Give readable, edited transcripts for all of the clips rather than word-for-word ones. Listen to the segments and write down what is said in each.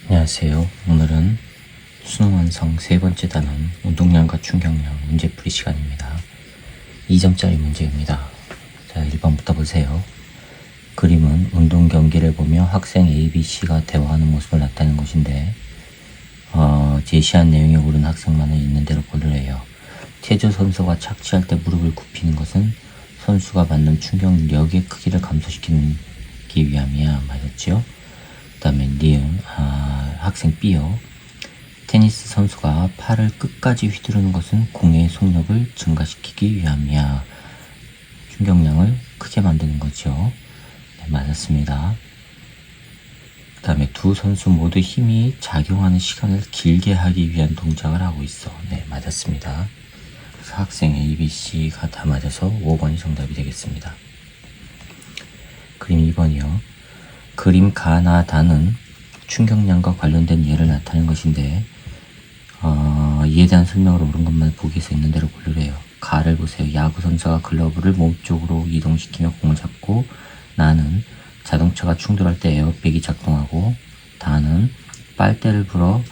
안녕하세요. 오늘은 수능 완성 세 번째 단원 운동량과 충격량 문제풀이 시간입니다. 2점짜리 문제입니다. 자, 1번부터 보세요. 그림은 운동 경기를 보며 학생 A, B, C가 대화하는 모습을 나타내는 것인데 제시한 내용에 옳은 학생만은 있는 대로 고르래요. 체조 선수가 착지할 때 무릎을 굽히는 것은 선수가 받는 충격력의 크기를 감소시키기 위함이야. 맞았죠? 그 다음에 니은 학생 B요. 테니스 선수가 팔을 끝까지 휘두르는 것은 공의 속력을 증가시키기 위함이야. 충격량을 크게 만드는 거죠. 네, 맞았습니다. 그 다음에 두 선수 모두 힘이 작용하는 시간을 길게 하기 위한 동작을 하고 있어. 네, 맞았습니다. 그래서 학생 A, B, C가 다 맞아서 5번이 정답이 되겠습니다. 그림 2번이요. 그림 가나 다는 충격량과 관련된 예를 나타낸 것인데 이에 대한 설명을 옳은 것만 보기에서 있는 대로 고르래요. 가를 보세요. 야구 선수가 글러브를 몸쪽으로 이동시키며 공을 잡고, 나는 자동차가 충돌할 때 에어백이 작동하고, 다는 빨대를 불어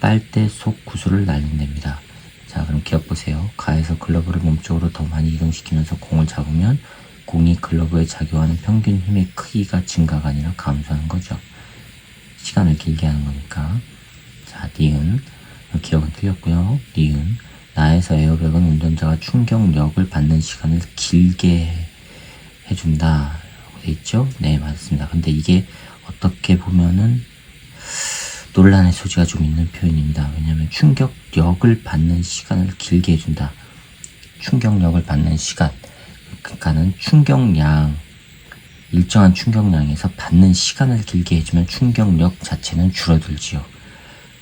빨대 속 구슬을 날린답니다. 자, 그럼 기억 보세요. 가에서 글러브를 몸쪽으로 더 많이 이동시키면서 공을 잡으면 공이 글러브에 작용하는 평균 힘의 크기가 증가가 아니라 감소하는 거죠. 시간을 길게 하는 거니까. 자, 니은 기억은 틀렸고요. 니은 나에서 에어백은 운전자가 충격력을 받는 시간을 길게 해준다 라고 돼 있죠. 네, 맞습니다. 근데 이게 어떻게 보면은 논란의 소지가 좀 있는 표현입니다. 왜냐하면 충격력을 받는 시간을 길게 해준다. 충격력을 받는 시간, 그러니까는 충격량, 일정한 충격량에서 받는 시간을 길게 해주면 충격력 자체는 줄어들지요.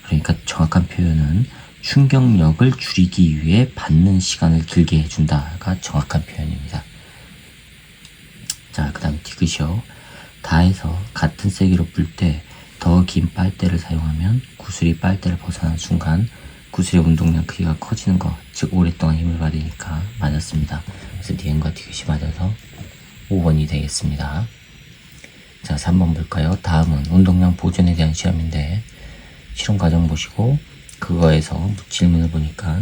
그러니까 정확한 표현은 충격력을 줄이기 위해 받는 시간을 길게 해준다가 정확한 표현입니다. 자, 그 다음 디귿이요. 다에서 같은 세기로 불 때 더 긴 빨대를 사용하면 구슬이 빨대를 벗어난 순간 구슬의 운동량 크기가 커지는 것, 즉 오랫동안 힘을 받으니까 맞았습니다. 그래서 니은과 디귿이 맞아서 5번이 되겠습니다. 자, 3번 볼까요? 다음은 운동량 보존에 대한 시험인데 실험 과정 보시고 그거에서 질문을 보니까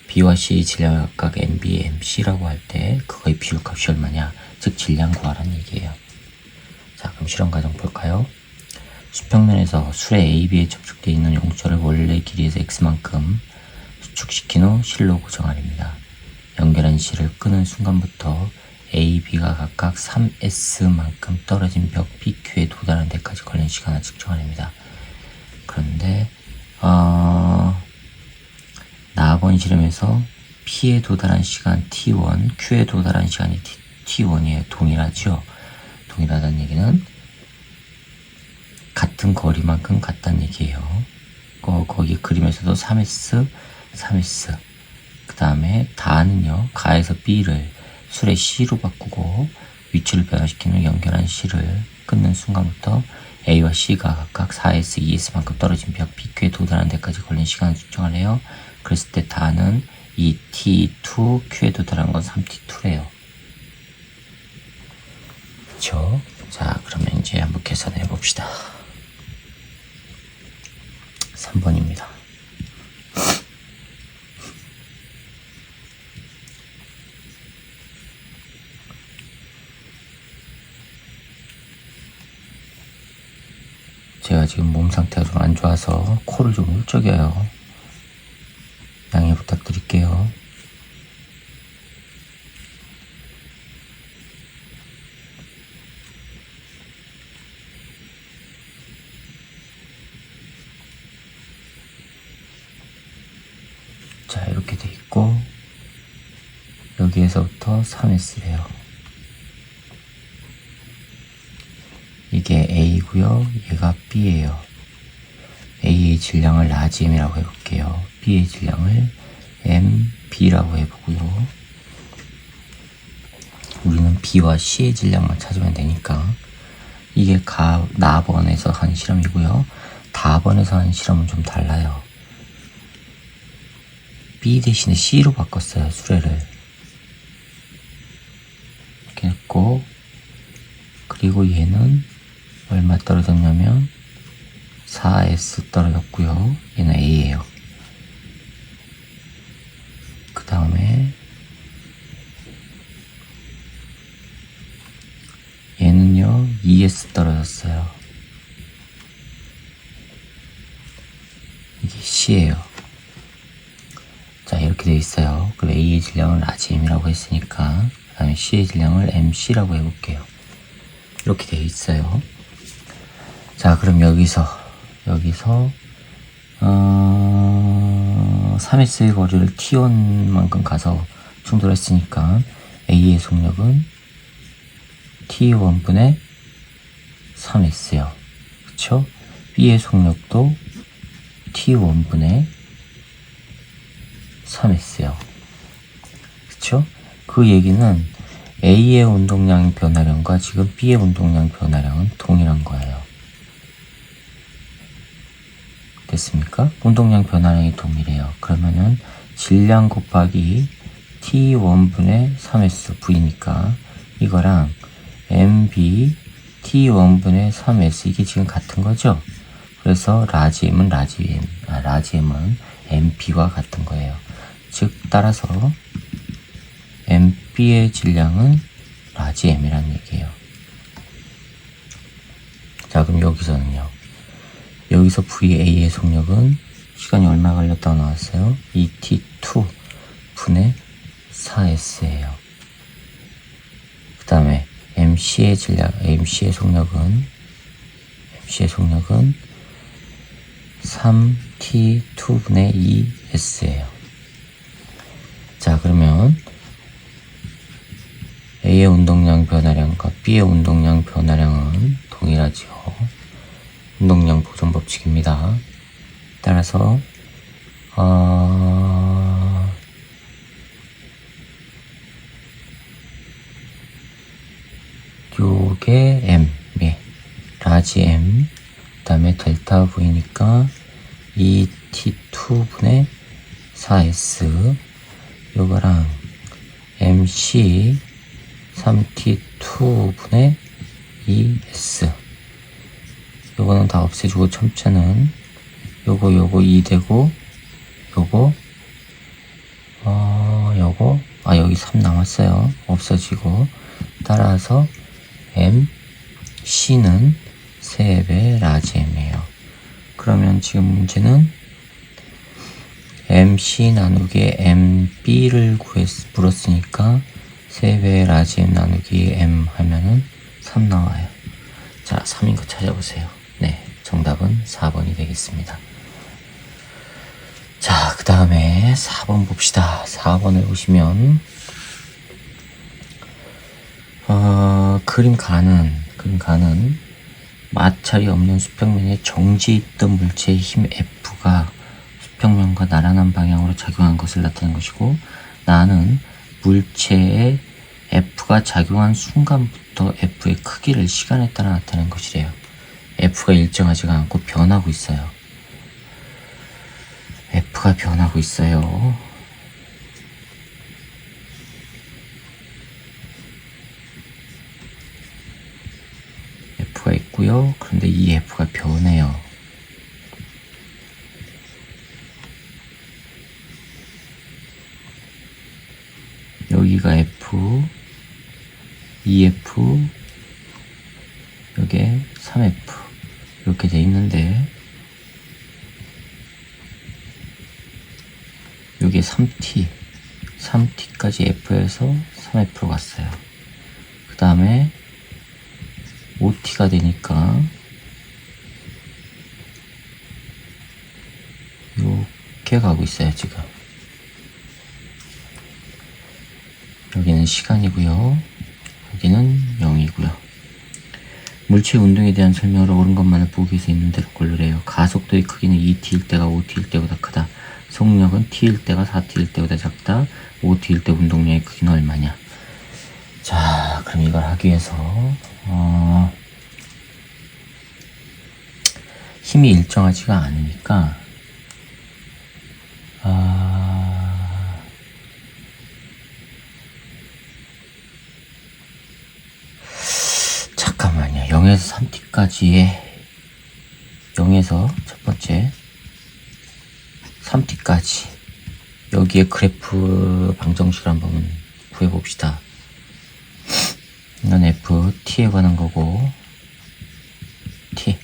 B와 C의 질량을 각각 MB, MC라고 할 때 그거의 비율값이 얼마냐, 즉 질량 구하라는 얘기예요. 자, 그럼 실험 과정 볼까요? 수평면에서 술에 A, B에 접촉되어 있는 용처를 원래 길이에서 X만큼 수축시킨 후 실로 고정하랍니다. 연결한 실을 끄는 순간부터 A, B가 각각 3S만큼 떨어진 벽 PQ에 도달하는 데까지 걸린 시간을 측정하랍니다. 그런데 나번 실험에서 P에 도달한 시간 T1, Q에 도달한 시간이 T1이에요. 동일하죠? 동일하다는 얘기는 같은 거리만큼 같다는 얘기예요. 거기 그림에서도 3S, 3S. 그 다음에 다는요, 가에서 B를 술의 C로 바꾸고 위치를 변화시키는 연결한 C를 끊는 순간부터 A와 C가 각각 4S, 2S만큼 떨어진 벽 PQ에 도달하는 데까지 걸린 시간을 측정하래요. 그랬을 때 다는 2T2, Q에 도달한 건 3T2래요. 그쵸? 자, 그러면 이제 한번 계산해 봅시다. 3번입니다. 제가 지금 몸 상태가 좀 안 좋아서 코를 좀 울적여요. 양해 부탁드릴게요. 자, 이렇게 돼 있고 여기에서부터 3S래요. 이게 A고요. 얘가 B예요. A의 질량을 라지 M이라고 해볼게요. B의 질량을 MB라고 해보고요. 우리는 B와 C의 질량만 찾으면 되니까 이게 나번에서 한 실험이고요. 다번에서 한 실험은 좀 달라요. B 대신에 C로 바꿨어요. 수레를 이렇게 했고, 그리고 얘는 얼마 떨어졌냐면 4S 떨어졌고요. 얘는 A예요. 그 다음에 얘는요 2S 떨어졌어요. 이게 C예요. 자, 이렇게 되어 있어요. 그리고 A의 질량을 라지 M이라고 했으니까 그 다음에 C의 질량을 MC라고 해볼게요. 이렇게 되어 있어요. 자, 그럼 여기서 3S의 거리를 T1만큼 가서 충돌했으니까 A의 속력은 T1분의 3S요. 그쵸? B의 속력도 T1분의 3S요. 그쵸? 그 얘기는 A의 운동량 변화량과 지금 B의 운동량 변화량은 동일한 거예요. 됐습니까? 운동량 변화량이 동일해요. 그러면은 질량 곱하기 T1분의 3S V니까 이거랑 MB T1분의 3S 이게 지금 같은 거죠? 그래서 라지 M은 MP와 같은 거예요. 즉 따라서 MB의 질량은 라지 M이라는 얘기예요. 자, 그럼 여기서 VA의 속력은 시간이 얼마 걸렸다고 나왔어요? ET2 분의 4S예요. 그 다음에 MC의 속력은 3T2 분의 2S예요. 자, 그러면 A의 운동량 변화량과 B의 운동량 변화량은 동일하죠. 운동량 보존 법칙입니다. 따라서 요게 M, 라지 M, 그 다음에 델타 V니까 2T2분의 4S, 요거랑 MC 3T2분의 2S, 요거는 다 없애주고 첨자는 요거 2 되고 여기 3 남았어요. 없어지고 따라서 MC는 3배 라지 M이에요. 그러면 지금 문제는 MC 나누기 MB를 물었으니까 3배 라지 M 나누기 M 하면은 3 나와요. 자, 3인 거 찾아보세요. 네, 정답은 4번이 되겠습니다. 자, 그 다음에 4번 봅시다. 4번을 보시면 그림 가는 마찰이 없는 수평면에 정지해 있던 물체의 힘 F가 수평면과 나란한 방향으로 작용한 것을 나타낸 것이고, 나는 물체의 F가 작용한 순간부터 F의 크기를 시간에 따라 나타낸 것이래요. F가 일정하지가 않고 변하고 있어요. F가 변하고 있어요. F가 있고요. 그런데 이 F가 변해요. 여기가 F, 2F, 여기에 3F 이렇게 돼 있는데, 여기에 3T까지 F에서 3F로 갔어요. 그 다음에 5T가 되니까 이렇게 가고 있어요. 지금 여기는 시간이고요, 여기는 0이고요. 물체의 운동에 대한 설명으로 옳은 것만을 보기 위해서 있는 대로 고르래요. 가속도의 크기는 2T일 때가 5T일 때보다 크다. 속력은 T일 때가 4T일 때보다 작다. 5T일 때 운동량의 크기는 얼마냐. 자, 그럼 이걸 하기 위해서 힘이 일정하지가 않으니까 잠깐만요. 0에서 3T까지의 0에서 첫 번째 3t까지 여기에 그래프 방정식을 한번 구해봅시다. 이건 f, t에 관한 거고 t.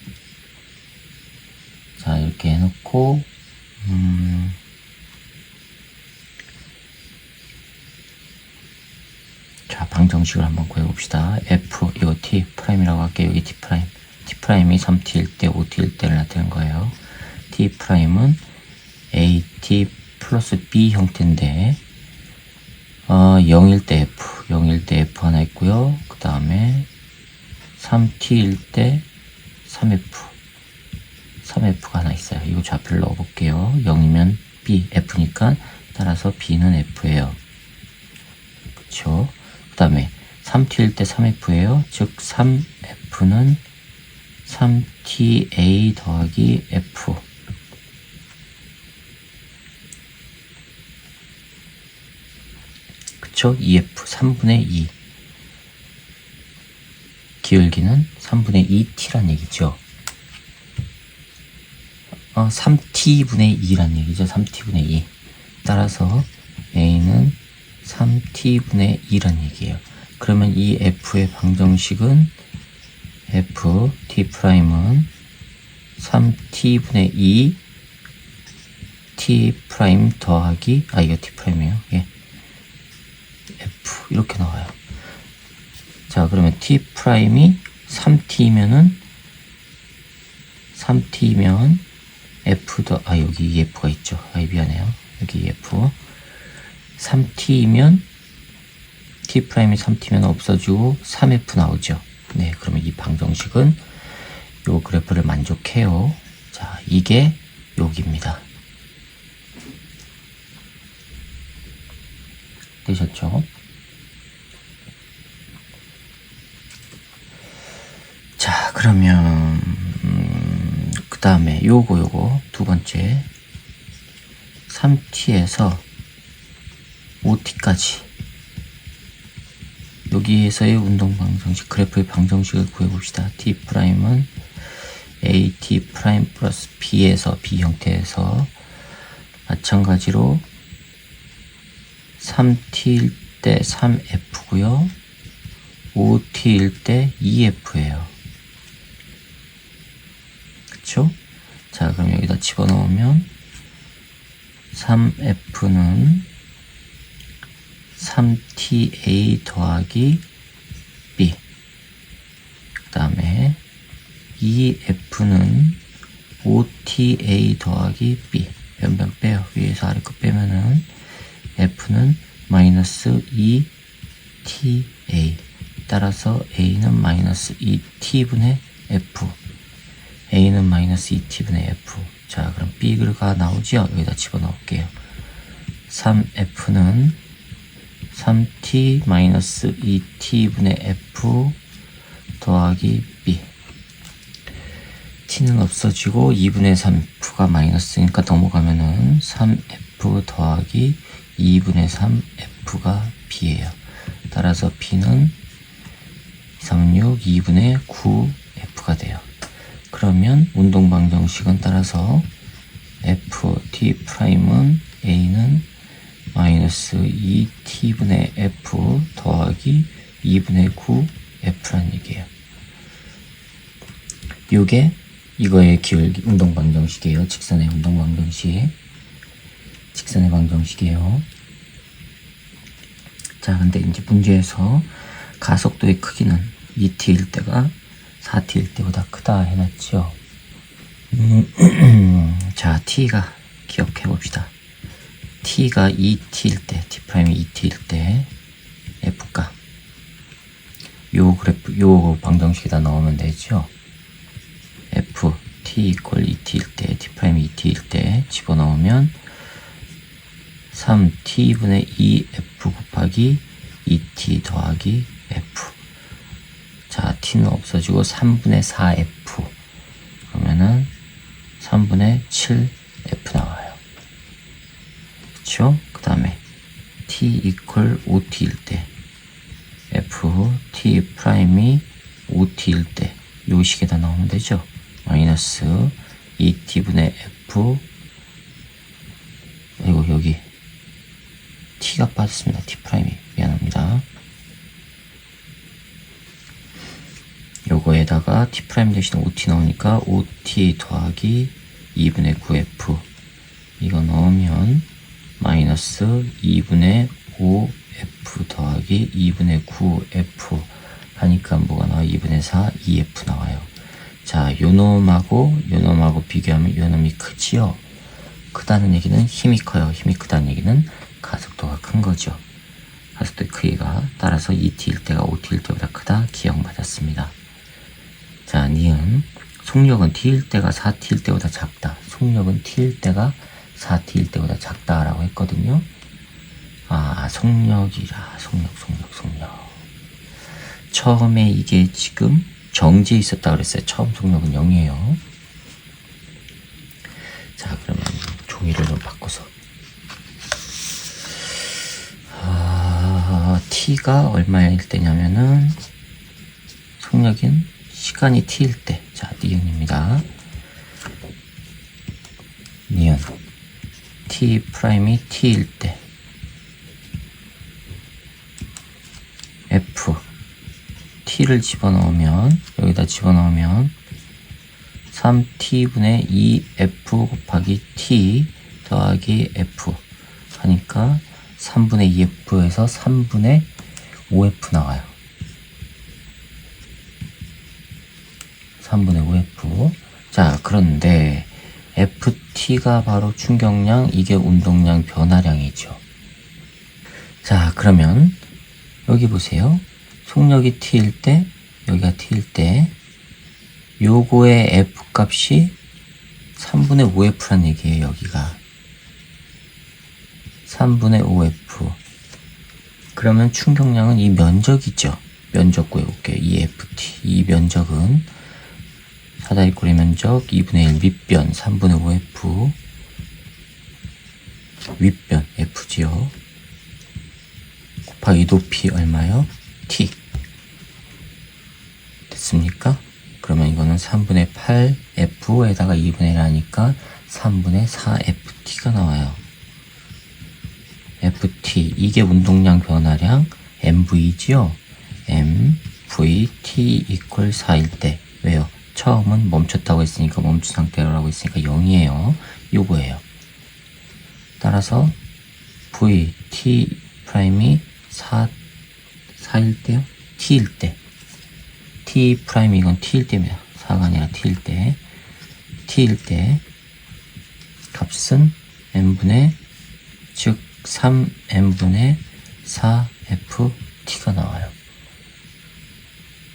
자, 이렇게 해놓고 자, 방정식을 한번 구해봅시다. f, 이거 t 프라임이라고 할게요. 여기 t 프라임. t 프라임이 3t일 때, 5t일 때를 나타낸 거예요. t 프라임은 at 플러스 b 형태인데 0일 때 f, 0일 때 f 하나 있고요. 그 다음에 3t일 때 3f가 하나 있어요. 이거 좌표를 넣어볼게요. 0이면 b, f니까 따라서 b는 f예요. 그쵸? 그 다음에 3t일 때 3f예요. 즉 3f는 3ta 더하기 f. 그쵸? 2f, 3분의 2. 기울기는 3분의 2t란 얘기죠. 3t분의 2란 얘기죠. 3t분의 2. 따라서 a는 3t분의 2란 얘기예요. 그러면 이 f의 방정식은 f, t 프라임은 3t분의 2 t 프라임 더하기, 이거 t 프라임이에요. 예. f 이렇게 나와요. 자, 그러면 t 프라임이 3t면은 3t면 f 더, 여기 f가 있죠. 미안해요. 여기 f 3t면 t 프라임이 3t면 없어지고 3f 나오죠. 네, 그러면 이 방정식은 요 그래프를 만족해요. 자, 이게 여기입니다. 되셨죠? 자, 그러면 그 다음에 요거 두 번째 3t에서 5t까지 여기에서의 운동 방정식, 그래프의 방정식을 구해봅시다. t 프라임은 at 프라임 플러스 b에서 b 형태에서 마찬가지로 3t일 때 3f고요. 5t일 때 2f예요. 그쵸? 자, 그럼 여기다 집어넣으면 3f는 3ta 더하기 b. 그 다음에 2f는 5ta 더하기 b. 변변 빼요. 위에서 아래 거 빼면은 f는 마이너스 2ta. 따라서 a는 마이너스 2t분의 f. a는 마이너스 2t분의 f. 자, 그럼 b가 나오죠? 여기다 집어넣을게요. 3f는 3t 마이너스 2t분의 f 더하기 b. t는 없어지고 2분의 3f가 마이너스니까 넘어가면은 3f 더하기 2분의 3f가 b예요. 따라서 b는 236 2분의 9f가 돼요. 그러면 운동 방정식은 따라서 f t 프라임은 a는 마이너스 2t분의 f 더하기 2분의 9f란 얘기예요. 요게 이거의 기울기 운동 방정식이에요. 직선의 운동 방정식. 직선의 방정식이에요. 자, 근데 이제 문제에서 가속도의 크기는 2t일 때가 4t일 때보다 크다 해놨죠. 자, t가 기억해 봅시다. t가 2t일 때, t 프라임이 2t일 때 f가 요 그래프, 요 방정식에다 넣으면 되죠. f t 이퀄 2t일 때, t 프라임이 2t일 때 집어넣으면 3t분의 2f 곱하기 2t 더하기 f. 자, t는 없어지고 3분의 4f. 그러면은 3분의 7f 나와요. 그쵸? 그 다음에 t 이퀄 5t일 때 f t 프라임이 5t일 때 요 식에다 넣으면 되죠. 마이너스 2t분의 f, 그리고 여기 t가 빠졌습니다. t', 미안합니다. 요거에다가 t' 대신 5t 넣으니까 5t 더하기 2분의 9f, 이거 넣으면 마이너스 2분의 5f 더하기 2분의 9f 하니까 뭐가 나와요? 2분의 4, 2f 나와요. 자, 요 놈하고 비교하면 요 놈이 크지요? 크다는 얘기는 힘이 커요. 힘이 크다는 얘기는 가속도가 큰 거죠. 가속도의 크기가 따라서 2t일 때가 5t일 때보다 크다. 기억 맞았습니다. 자, 니은 속력은 t일 때가 4t일 때보다 작다. 속력은 t일 때가 4t일 때보다 작다라고 했거든요. 아, 속력이라. 속력. 처음에 이게 지금 정지해 있었다 그랬어요. 처음 속력은 0이에요. 자, 그러면 종이를 좀 바꿔서. t가 얼마일 때냐면은 속력인 시간이 t일 때. 자, 니은입니다. 니은. t''이 t일 때. f. t를 집어넣으면, 여기다 집어넣으면 3t분의 2f 곱하기 t 더하기 f 하니까 3분의 2f에서 3분의 5f 나와요. 3분의 5f. 자, 그런데 ft가 바로 충격량, 이게 운동량 변화량이죠. 자, 그러면 여기 보세요. 속력이 t일 때, 여기가 t일 때, 요거의 f 값이 3분의 5f란 얘기예요. 여기가 3분의 5f. 그러면 충격량은 이 면적이죠. 면적 구해볼게요. 이 ft. 이 면적은 사다리꼴의 면적 2분의 1 밑변 3분의 5f 윗변 f지요. 곱하기 높이 얼마요? t. 됐습니까? 그러면 이거는 3분의 8f에다가 2분의 1 하니까 3분의 4ft가 나와요. ft, 이게 운동량 변화량 mv지요. mvt equal 4일 때. 왜요? 처음은 멈췄다고 했으니까 멈춘 상태라고 했으니까 0이에요. 요거예요. 따라서 vt''이 4일 때요? t일 때. t' 이건 t일 때입니다. 4가 아니라 t일 때. t일 때 값은 n분의, 즉 3n분의 4ft가 나와요.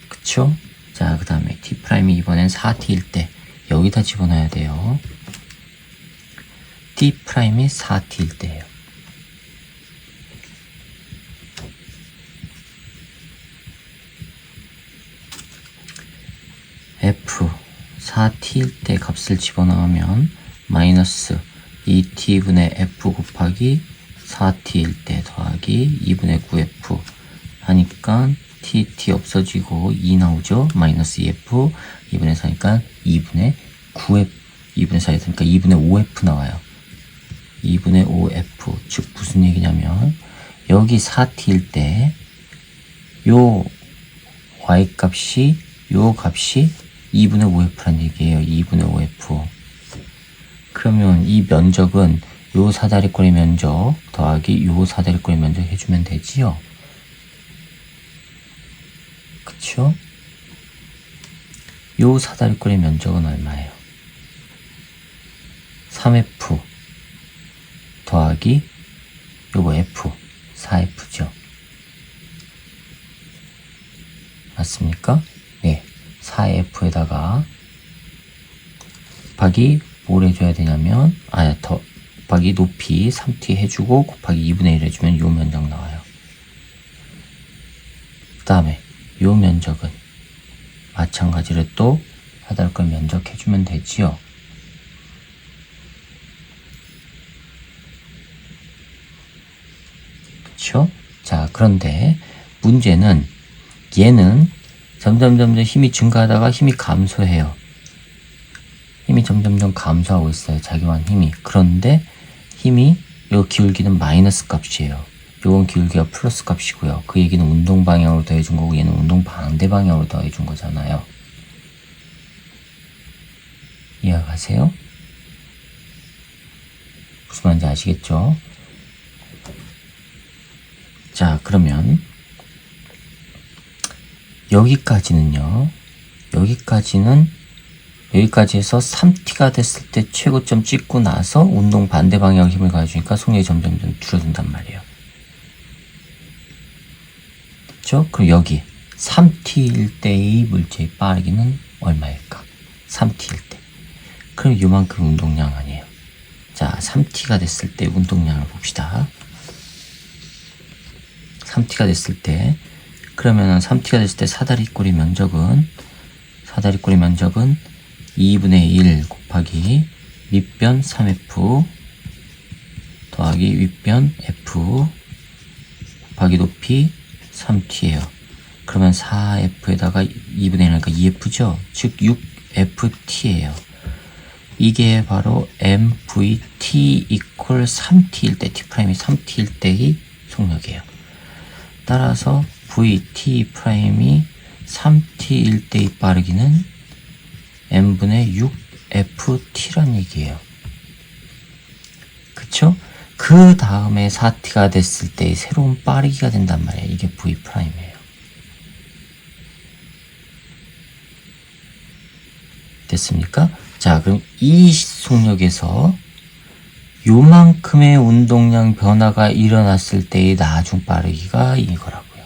그쵸? 자, 그 다음에 t''이 이번엔 4t일 때 여기다 집어넣어야 돼요. t''이 4t일 때예요. f 4t일 때 값을 집어넣으면 마이너스 2t분의 f 곱하기 4t일 때 더하기 2분의 9f 하니까 t 없어지고 2 나오죠. 마이너스 2f 2분의 4니까 2분의 9f 2분의 4였으니까 2분의 5f 나와요. 2분의 5f 즉 무슨 얘기냐면 여기 4t일 때 요 y값이 요 값이 2분의 5f란 얘기예요. 2분의 5f. 그러면 이 면적은 요 사다리꼴의 면적 더하기 요 사다리꼴의 면적 해주면 되지요. 그쵸? 요 사다리꼴의 면적은 얼마예요? 3f 더하기 요거 f 4f죠. 맞습니까? 네. 4f에다가 곱하기 뭘 해줘야 되냐면 곱하기 높이 3t 해주고 곱하기 2분의 1 해주면 요 면적 나와요. 그 다음에 요 면적은 마찬가지로 또 사다리꼴 면적 해주면 되지요. 그쵸? 자, 그런데 문제는 얘는 점점 힘이 증가하다가 힘이 감소해요. 힘이 점점점 감소하고 있어요. 작용한 힘이. 그런데 힘이 요 기울기는 마이너스 값이에요. 요건 기울기가 플러스 값이고요. 그 얘기는 운동 방향으로 더해준 거고 얘는 운동 반대 방향으로 더해준 거잖아요. 이해가세요? 무슨 말인지 아시겠죠? 자, 그러면 여기까지는요. 여기까지에서 3t가 됐을 때 최고점 찍고 나서 운동 반대 방향 힘을 가해주니까 속력이 점점 줄어든단 말이에요. 그렇죠? 그럼 여기 3t일 때의 물체의 빠르기는 얼마일까? 3t일 때. 그럼 요만큼 운동량 아니에요. 자, 3t가 됐을 때 운동량을 봅시다. 3t가 됐을 때 그러면은 3t가 됐을 때 사다리꼬리 면적은 2분의 1 곱하기 밑변 3f 더하기 윗변 f 곱하기 높이 3t예요. 그러면 4f에다가 2분의 1 하니까 2f죠. 즉 6ft예요. 이게 바로 mvt 이퀄 3t일 때, t'이 3t일 때의 속력이에요. 따라서 vt'이 3t일 때의 빠르기는 m분의 6ft란 얘기예요. 그쵸? 그 다음에 4t가 됐을 때의 새로운 빠르기가 된단 말이에요. 이게 v'이에요. 됐습니까? 자, 그럼 이 속력에서 요만큼의 운동량 변화가 일어났을 때의 나중 빠르기가 이거라고요.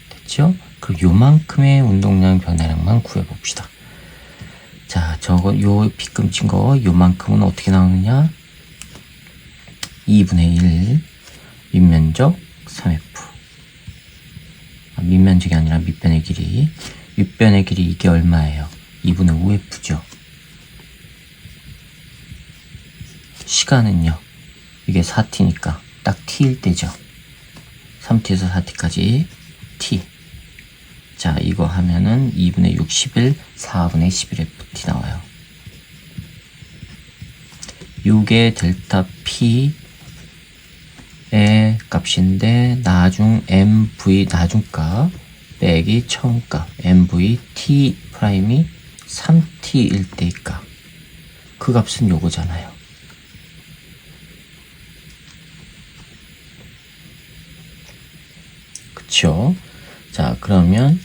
됐죠? 그럼 요만큼의 운동량 변화량만 구해봅시다. 자, 요 빗금친 거 요만큼은 어떻게 나오느냐? 2분의 1 밑면적 3f. 밑면적이 아니라 밑변의 길이. 윗변의 길이 이게 얼마예요? 2분의 5f죠. 시간은요. 이게 4t니까 딱 t일 때죠. 3t에서 4t까지 t. 자, 이거 하면은 2분의 6, 11, 4분의 11ft 나와요. 6의 델타 P의 값인데 나중 MV 나중값 빼기 처음값 MV T 프라임이 3T일 때의 값. 그 값은 요거잖아요. 그쵸? 자, 그러면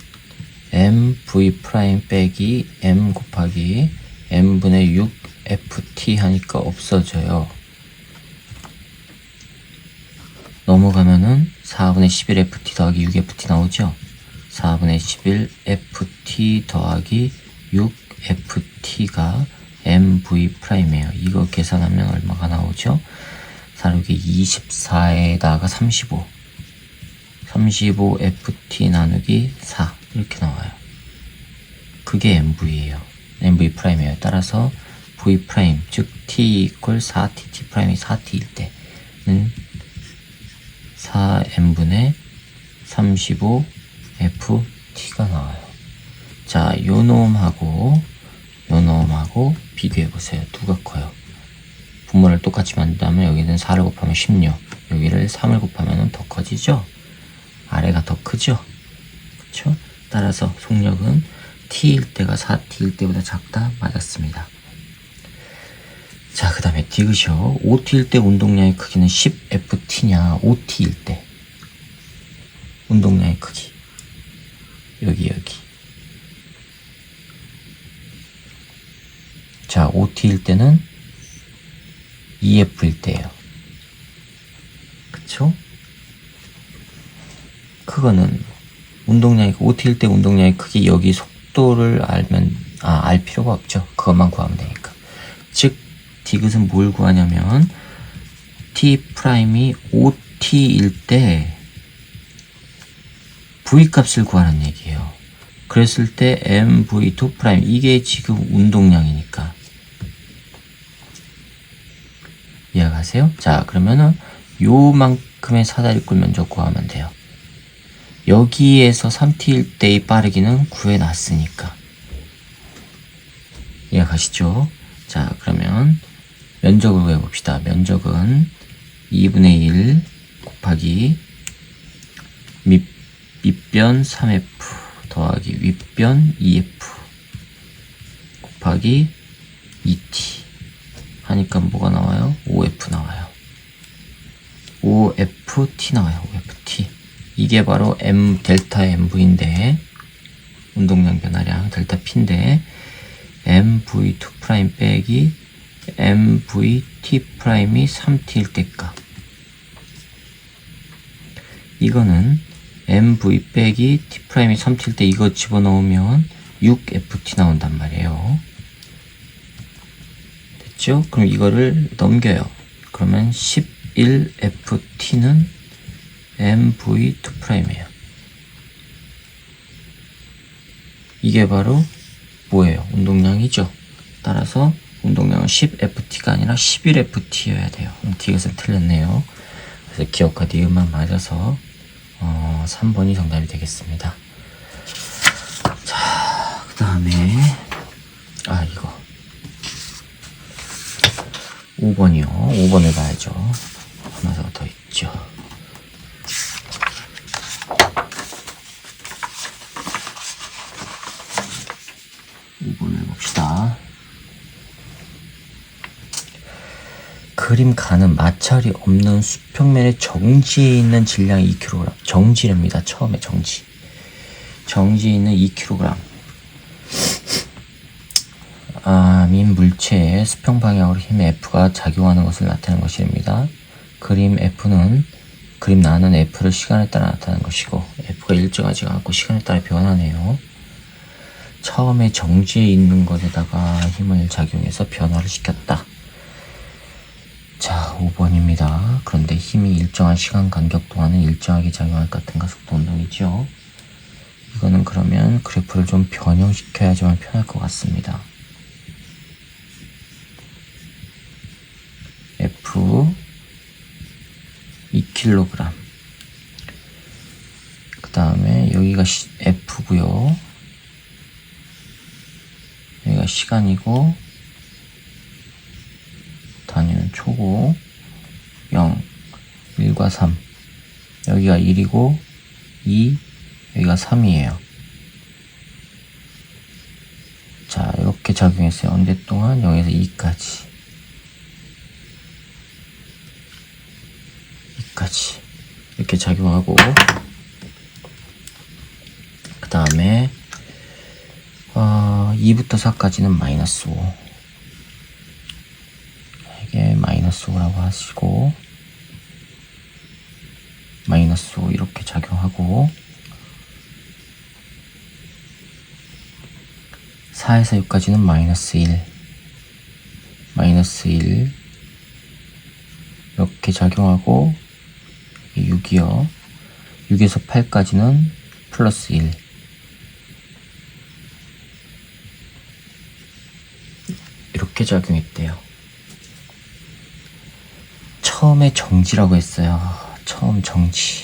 mv 프라임 빼기 m 곱하기 m분의 6ft 하니까 없어져요. 넘어가면은 4분의 11ft 더하기 6ft 나오죠? 4분의 11ft 더하기 6ft가 mv 프라임이에요. 이거 계산하면 얼마가 나오죠? 4룩이 24에다가 35. 35ft 나누기 4 이렇게 나와요. 그게 mv예요. mv 프라임이에요. 따라서 v 프라임 즉 t 이퀄 4t t 프라임이 4t일 때는 4m분의 35ft가 나와요. 자, 요 놈하고 비교해 보세요. 누가 커요? 분모를 똑같이 만든다면 여기는 4를 곱하면 16, 여기를 3을 곱하면 더 커지죠? 아래가 더 크죠? 그쵸? 따라서 속력은 t일 때가 4t일 때보다 작다? 맞았습니다. 자, 그 다음에 디귿이요. 5t일 때 운동량의 크기는 10ft냐? 5t일 때 운동량의 크기 여기 자, 5t일 때는 2f일 때예요. 그쵸? 그거는 운동량이 5t일 때 운동량의 크기 여기 속도를 알면 알 필요가 없죠. 그것만 구하면 되니까. 즉 디귿은 뭘 구하냐면 t 프라임이 5t일 때 v 값을 구하는 얘기예요. 그랬을 때 mv2 프라임 이게 지금 운동량이니까 이해가세요? 자, 그러면은 요만큼의 사다리꼴 면적 구하면 돼요. 여기에서 3t일 때의 빠르기는 구해놨으니까 이해가시죠? 자, 그러면 면적을 구해봅시다. 면적은 2분의 1 곱하기 밑변 3f 더하기 윗변 2f 곱하기 2t 하니까 뭐가 나와요? 5f 나와요. 5ft 나와요. 5ft. 이게 바로 m 델타 mv인데 운동량 변화량 델타 p인데 mv2' 빼기 mvt'이 3t일 때 값. 이거는 mv 빼기 t'이 3t일 때 이거 집어넣으면 6ft 나온단 말이에요. 됐죠? 그럼 이거를 넘겨요. 그러면 11ft는 mv2'이에요. 이게 바로 뭐예요? 운동량이죠. 따라서 운동량은 10ft가 아니라 11ft여야 돼요. 이것은 틀렸네요. 그래서 기억과 니은만 맞아서 3번이 정답이 되겠습니다. 자, 그 다음에 이거 5번이요. 5번을 봐야죠. 하나 더 있죠. 5번을 봅시다. 그림 가는 마찰이 없는 수평면의 정지에 있는 질량 2kg. 정지랍니다. 처음에 정지에 있는 2kg. 민 물체의 수평 방향으로 힘 F가 작용하는 것을 나타내는 것입니다. 그림 나는 F를 시간에 따라 나타내는 것이고, F가 일정하지 않고 시간에 따라 변하네요. 처음에 정지에 있는 것에다가 힘을 작용해서 변화를 시켰다. 자, 5번입니다. 그런데 힘이 일정한 시간 간격 동안은 일정하게 작용할 것 같은 가속도 운동이죠. 이거는 그러면 그래프를 좀 변형시켜야지만 편할 것 같습니다. F 2kg. 그 다음에 여기가 F고요. 여기가 시간이고, 단위는 초고, 0, 1과 3. 여기가 1이고, 2, 여기가 3이에요. 자, 이렇게 작용했어요. 언제 동안? 0에서 2까지. 이렇게 작용하고, 그 다음에 2부터 4까지는 마이너스 5. 이게 마이너스 5라고 하시고, 마이너스 5 이렇게 작용하고, 4에서 6까지는 마이너스 1. 마이너스 1. 이렇게 작용하고, 6이요. 6에서 8까지는 플러스 1. 이렇게 작용했대요. 처음에 정지라고 했어요. 처음 정지.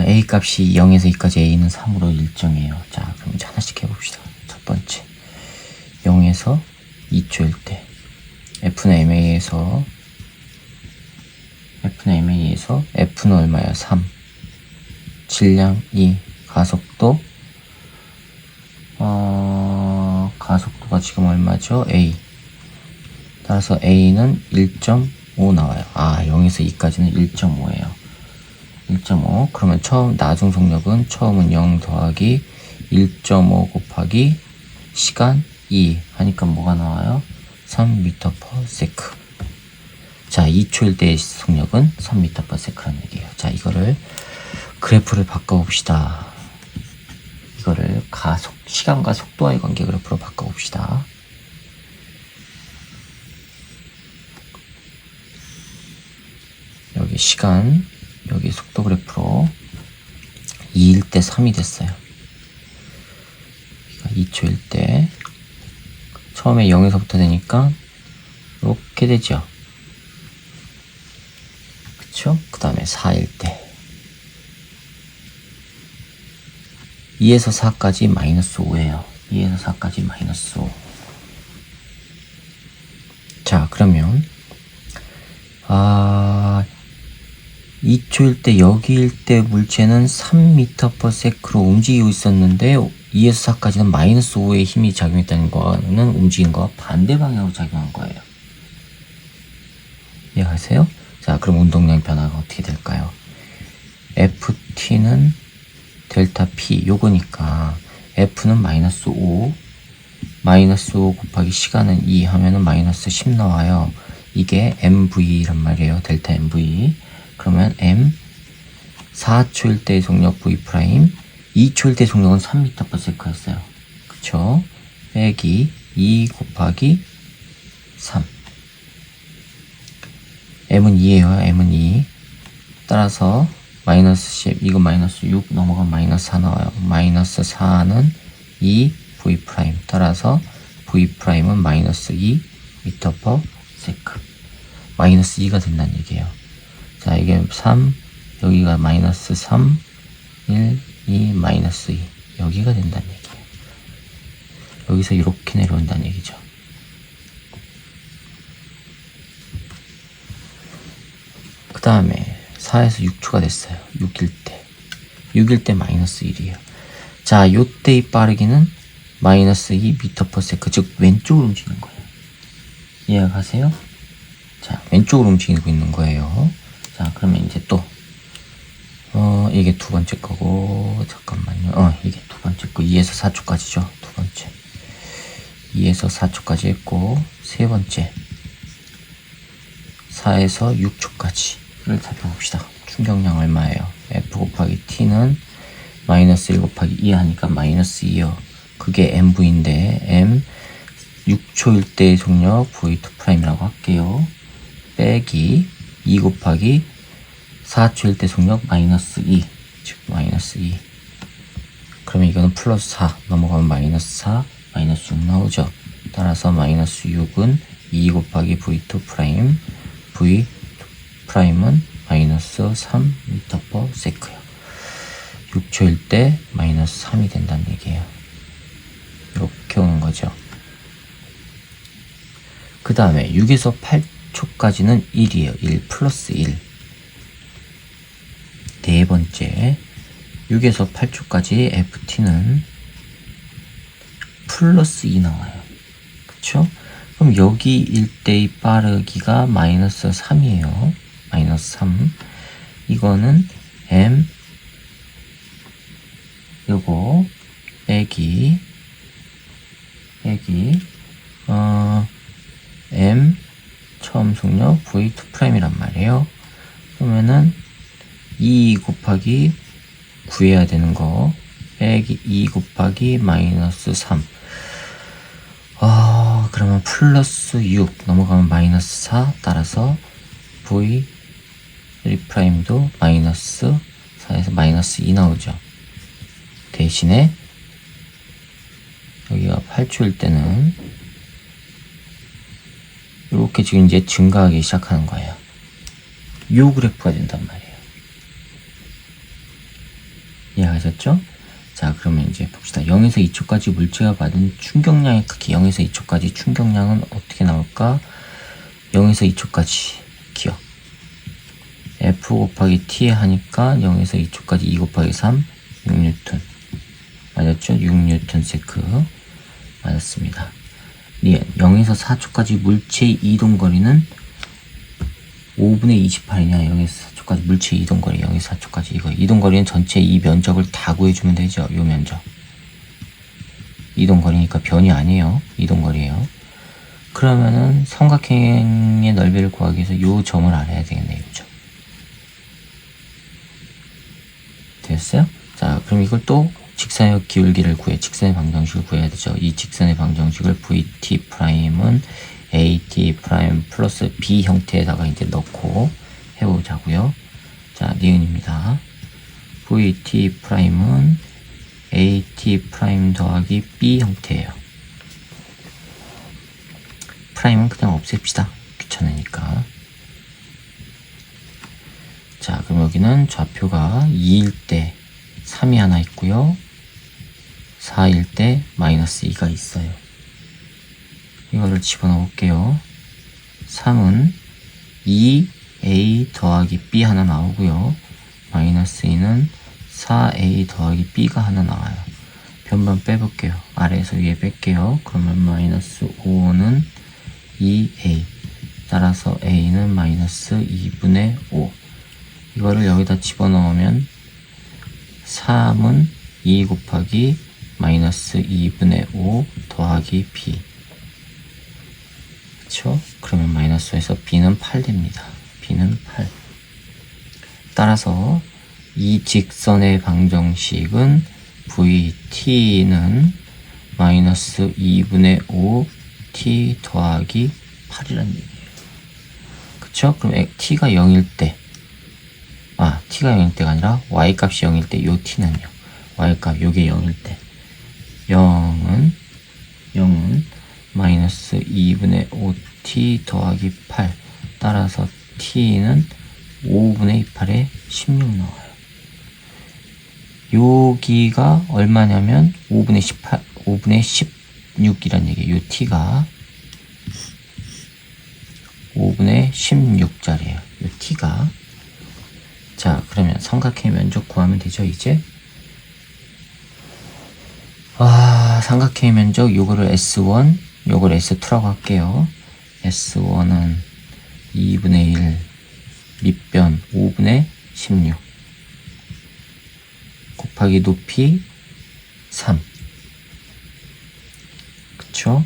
A 값이 0에서 2까지 A는 3으로 일정해요. 자, 그럼 이제 하나씩 해봅시다. 첫 번째. 0에서 2초일 때. F는 MA에서 F는 얼마예요? 3. 질량 2. 가속도 가속도가 지금 얼마죠? A. 따라서 A는 1.5 나와요. 0에서 2까지는 1.5예요. 1.5. 그러면 나중 속력은 처음은 0 더하기 1.5 곱하기 시간 2 하니까 뭐가 나와요? 3m/s. 자, 2초일 때의 속력은 3m/s라는 얘기예요. 자, 이거를 그래프를 바꿔봅시다. 이거를 시간과 속도와의 관계 그래프로 바꿔봅시다. 여기 시간, 여기 속도 그래프로 2일 때 3이 됐어요. 2초일 때 처음에 0에서부터 되니까 이렇게 되죠. 그쵸? 그 다음에 4일 때 2에서 4까지 마이너스 5예요. 2에서 4까지 마이너스 5. 자, 그러면 2초일 때 여기일 때 물체는 3m/s로 움직이고 있었는데 2에서 4까지는 마이너스 5의 힘이 작용했다는 거는 움직인 거와 반대 방향으로 작용한 거예요. 이해가세요? 자, 그럼 운동량 변화가 어떻게 될까요? FT는 델타 P 요거니까 F는 마이너스 5 곱하기 시간은 2 하면은 마이너스 10 나와요. 이게 MV란 말이에요. 델타 MV. 그러면 M 4초일 때의 속력 V 프라임, 2초일 때 속력은 3m/s였어요. 그쵸? 빼기 2 곱하기 3. M은 2예요. M은 2. 따라서 마이너스 10, 이거 마이너스 6 넘어가면 마이너스 4 나와요. 마이너스 4는 2 V 프라임. 따라서 V 프라임은 마이너스 2 m/s. 마이너스 2가 된다는 얘기예요. 자, 이게 3, 여기가 마이너스 3, 1, 2, 마이너스 2. 여기가 된다는 얘기예요. 여기서 이렇게 내려온다는 얘기죠. 그 다음에 4에서 6초가 됐어요. 6일 때 마이너스 1이에요. 자, 요때의 빠르기는 마이너스 2 m/s, 즉 왼쪽으로 움직이는 거예요. 이해가세요? 자, 왼쪽으로 움직이고 있는 거예요. 자, 그러면 이제 또 이게 두 번째 거고, 잠깐만요. 이게 두 번째 거 2에서 4초까지죠. 두 번째 2에서 4초까지 했고, 세 번째 4에서 6초까지를 살펴봅시다. 충격량 얼마예요? F 곱하기 T는 마이너스 1 곱하기 2 하니까 마이너스 2요. 그게 MV인데 M 6초일 때의 속력 V2'이라고 할게요. 빼기 2 곱하기 4초일 때 속력 마이너스 2, 즉 마이너스 2. 그러면 이거는 플러스 4 넘어가면 마이너스 4, 마이너스 6 나오죠. 따라서 마이너스 6은 2 곱하기 V2', V'은 마이너스 3 m/s요. 6초일 때 마이너스 3이 된다는 얘기예요. 이렇게 오는 거죠. 그 다음에 6에서 8초까지는 1이에요. 1 플러스 1. 네 번째 6에서 8초까지 FT는 플러스 2 나와요. 그쵸? 그럼 여기 일대의 빠르기가 마이너스 3이에요. 마이너스 3. 이거는 M 요거 빼기 M 처음 속력 V2'이란 말이에요. 그러면은 2 곱하기 구해야 되는 거 빼기 2 곱하기 마이너스 3. 그러면 플러스 6 넘어가면 마이너스 4. 따라서 V3'도 마이너스 4에서 마이너스 2 나오죠. 대신에 여기가 8초일 때는 이렇게 지금 이제 증가하기 시작하는 거예요. 요 그래프가 된단 말이에요. 이해하셨죠? 자, 그러면 이제 봅시다. 0에서 2초까지 물체가 받은 충격량의 크기. 0에서 2초까지 충격량은 어떻게 나올까? 0에서 2초까지 기억. F 곱하기 T 하니까 0에서 2초까지 2 곱하기 3, 6뉴턴. 맞았죠? 6뉴턴세크. 맞았습니다. 니은 0에서 4초까지 물체의 이동거리는 5분의 28이냐? 0에서 4초까지 물체의 이동거리. 0에서 4초까지 이거. 이동거리는 전체 이 면적을 다 구해주면 되죠. 요 면적. 이동거리니까 변이 아니에요. 이동거리예요. 그러면은 삼각형의 넓이를 구하기 위해서 요 점을 알아야 되겠네요. 요 점. 됐어요? 자, 그럼 이걸 또 직선의 기울기를 직선의 방정식을 구해야 되죠. 이 직선의 방정식을 VT'은 AT' 플러스 B 형태에다가 이제 넣고 해보자고요. 자, 니은입니다. VT'은 AT' 더하기 B 형태예요. 프라임은 그냥 없앱시다. 귀찮으니까. 자, 그럼 여기는 좌표가 2일 때 3이 하나 있고요. 4일 때 마이너스 2가 있어요. 이거를 집어넣을게요. 3은 2a 더하기 b 하나 나오고요. 마이너스 2는 4a 더하기 b가 하나 나와요. 변만 빼볼게요. 아래에서 위에 뺄게요. 그러면 마이너스 5는 2a, 따라서 a는 마이너스 2분의 5. 이거를 여기다 집어넣으면 3은 2 곱하기 마이너스 2분의 5 더하기 b. 그쵸? 그러면 마이너스 5에서 b는 8 됩니다. b는 8. 따라서 이 직선의 방정식은 vt는 마이너스 2분의 5 t 더하기 8이란 얘기예요. 그쵸? 그럼 t가 0일 때, t가 0일 때가 아니라 y값이 0일 때 요 t는요. y값 요게 0일 때 0은 마이너스 2분의 5t 더하기 8. 따라서 t는 5분의 8에 16 나와요. 여기가 얼마냐면 5분의 18, 5분의 16이란 얘기예요. 요 t가 5분의 16짜리예요. 요 t가. 자, 그러면 삼각형 면적 구하면 되죠, 이제? 삼각형 면적 요거를 S1, 요걸 S2라고 할게요. S1은 2분의 1 밑변 5분의 16 곱하기 높이 3. 그쵸?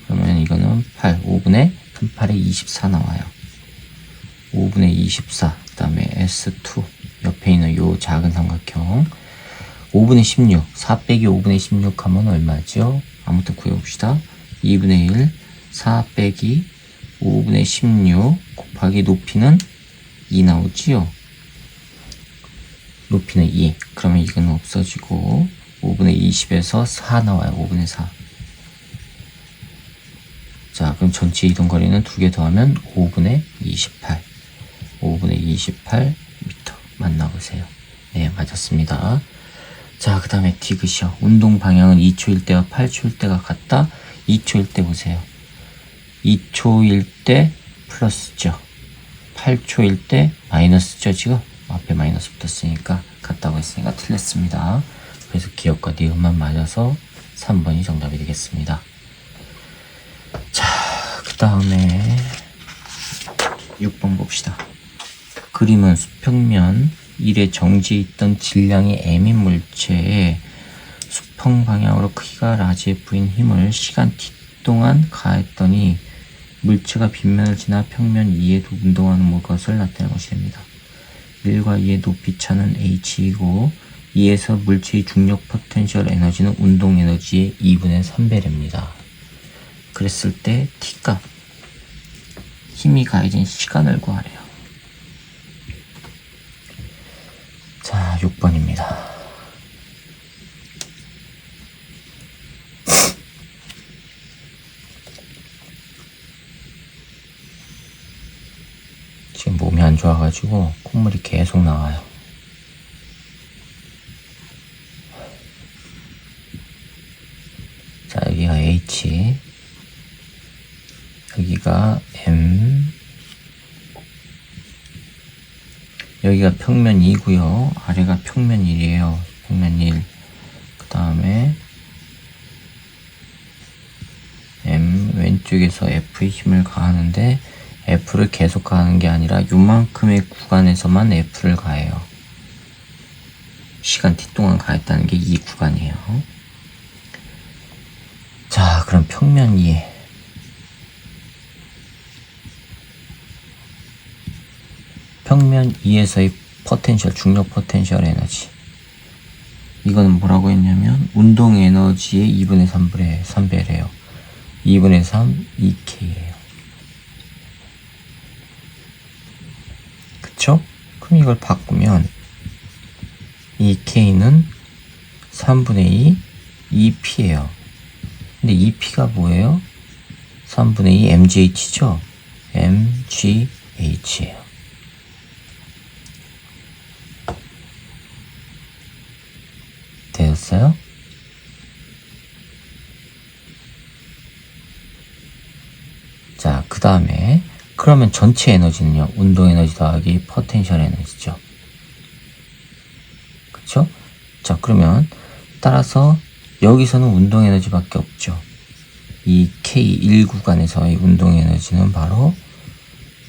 그러면 이거는 8, 5분의 8에 24 나와요. 5분의 24. 그 다음에 S2 옆에 있는 요 작은 삼각형 5분의 16, 4 빼기 5분의 16 하면 얼마죠? 아무튼 구해봅시다. 2분의 1, 4 빼기 5분의 16 곱하기 높이는 2 나오지요? 높이는 2. 그러면 이거는 없어지고 5분의 20에서 4 나와요. 5분의 4. 자, 그럼 전체 이동거리는 2개 더하면 5분의 28. 5분의 28m 만나보세요. 네, 맞았습니다. 자, 그 다음에 디귿이요. 운동 방향은 2초일 때와 8초일 때가 같다. 2초일 때 보세요. 2초일 때 플러스죠. 8초일 때 마이너스죠. 지금 앞에 마이너스 붙었으니까 같다고 했으니까 틀렸습니다. 그래서 기억과 니은만 맞아서 3번이 정답이 되겠습니다. 자, 그 다음에 6번 봅시다. 그림은 수평면 1에 정지해 있던 질량이 m인 물체에 수평 방향으로 크기가 라지에 부인 힘을 시간 t 동안 가했더니 물체가 빗면을 지나 평면 2에 운동하는 것을 나타내는 것이 됩니다. 1과 2의 높이 차는 h이고 2에서 물체의 중력 포텐셜 에너지는 운동 에너지의 2분의 3배랍니다. 그랬을 때 t값, 힘이 가해진 시간을 구하래요. 자, 6번입니다. 지금 몸이 안 좋아가지고 콧물이 계속 나와요. 자, 여기가 H, 여기가 M, 여기가 평면 2고요. 아래가 평면 1이에요. 평면 1. 그 다음에 M 왼쪽에서 F의 힘을 가하는데 F를 계속 가하는 게 아니라 요만큼의 구간에서만 F를 가해요. 시간 t 동안 가했다는 게 이 구간이에요. 자, 그럼 평면 2에 평면 2에서의 포텐셜, 중력 포텐셜 에너지. 이거는 뭐라고 했냐면 운동 에너지의 2분의 3배래요. 2분의 3 2K예요. 그쵸? 그럼 이걸 바꾸면 2K는 3분의 2 2P예요. 근데 2P가 뭐예요? 3분의 2 MGH죠? MGH예요. 되었어요? 다음에 그러면 전체 에너지는요. 운동 에너지 더하기 포텐셜 에너지죠. 그쵸? 자, 그러면 따라서 여기서는 운동 에너지밖에 없죠. 이 K1 구간에서의 운동 에너지는 바로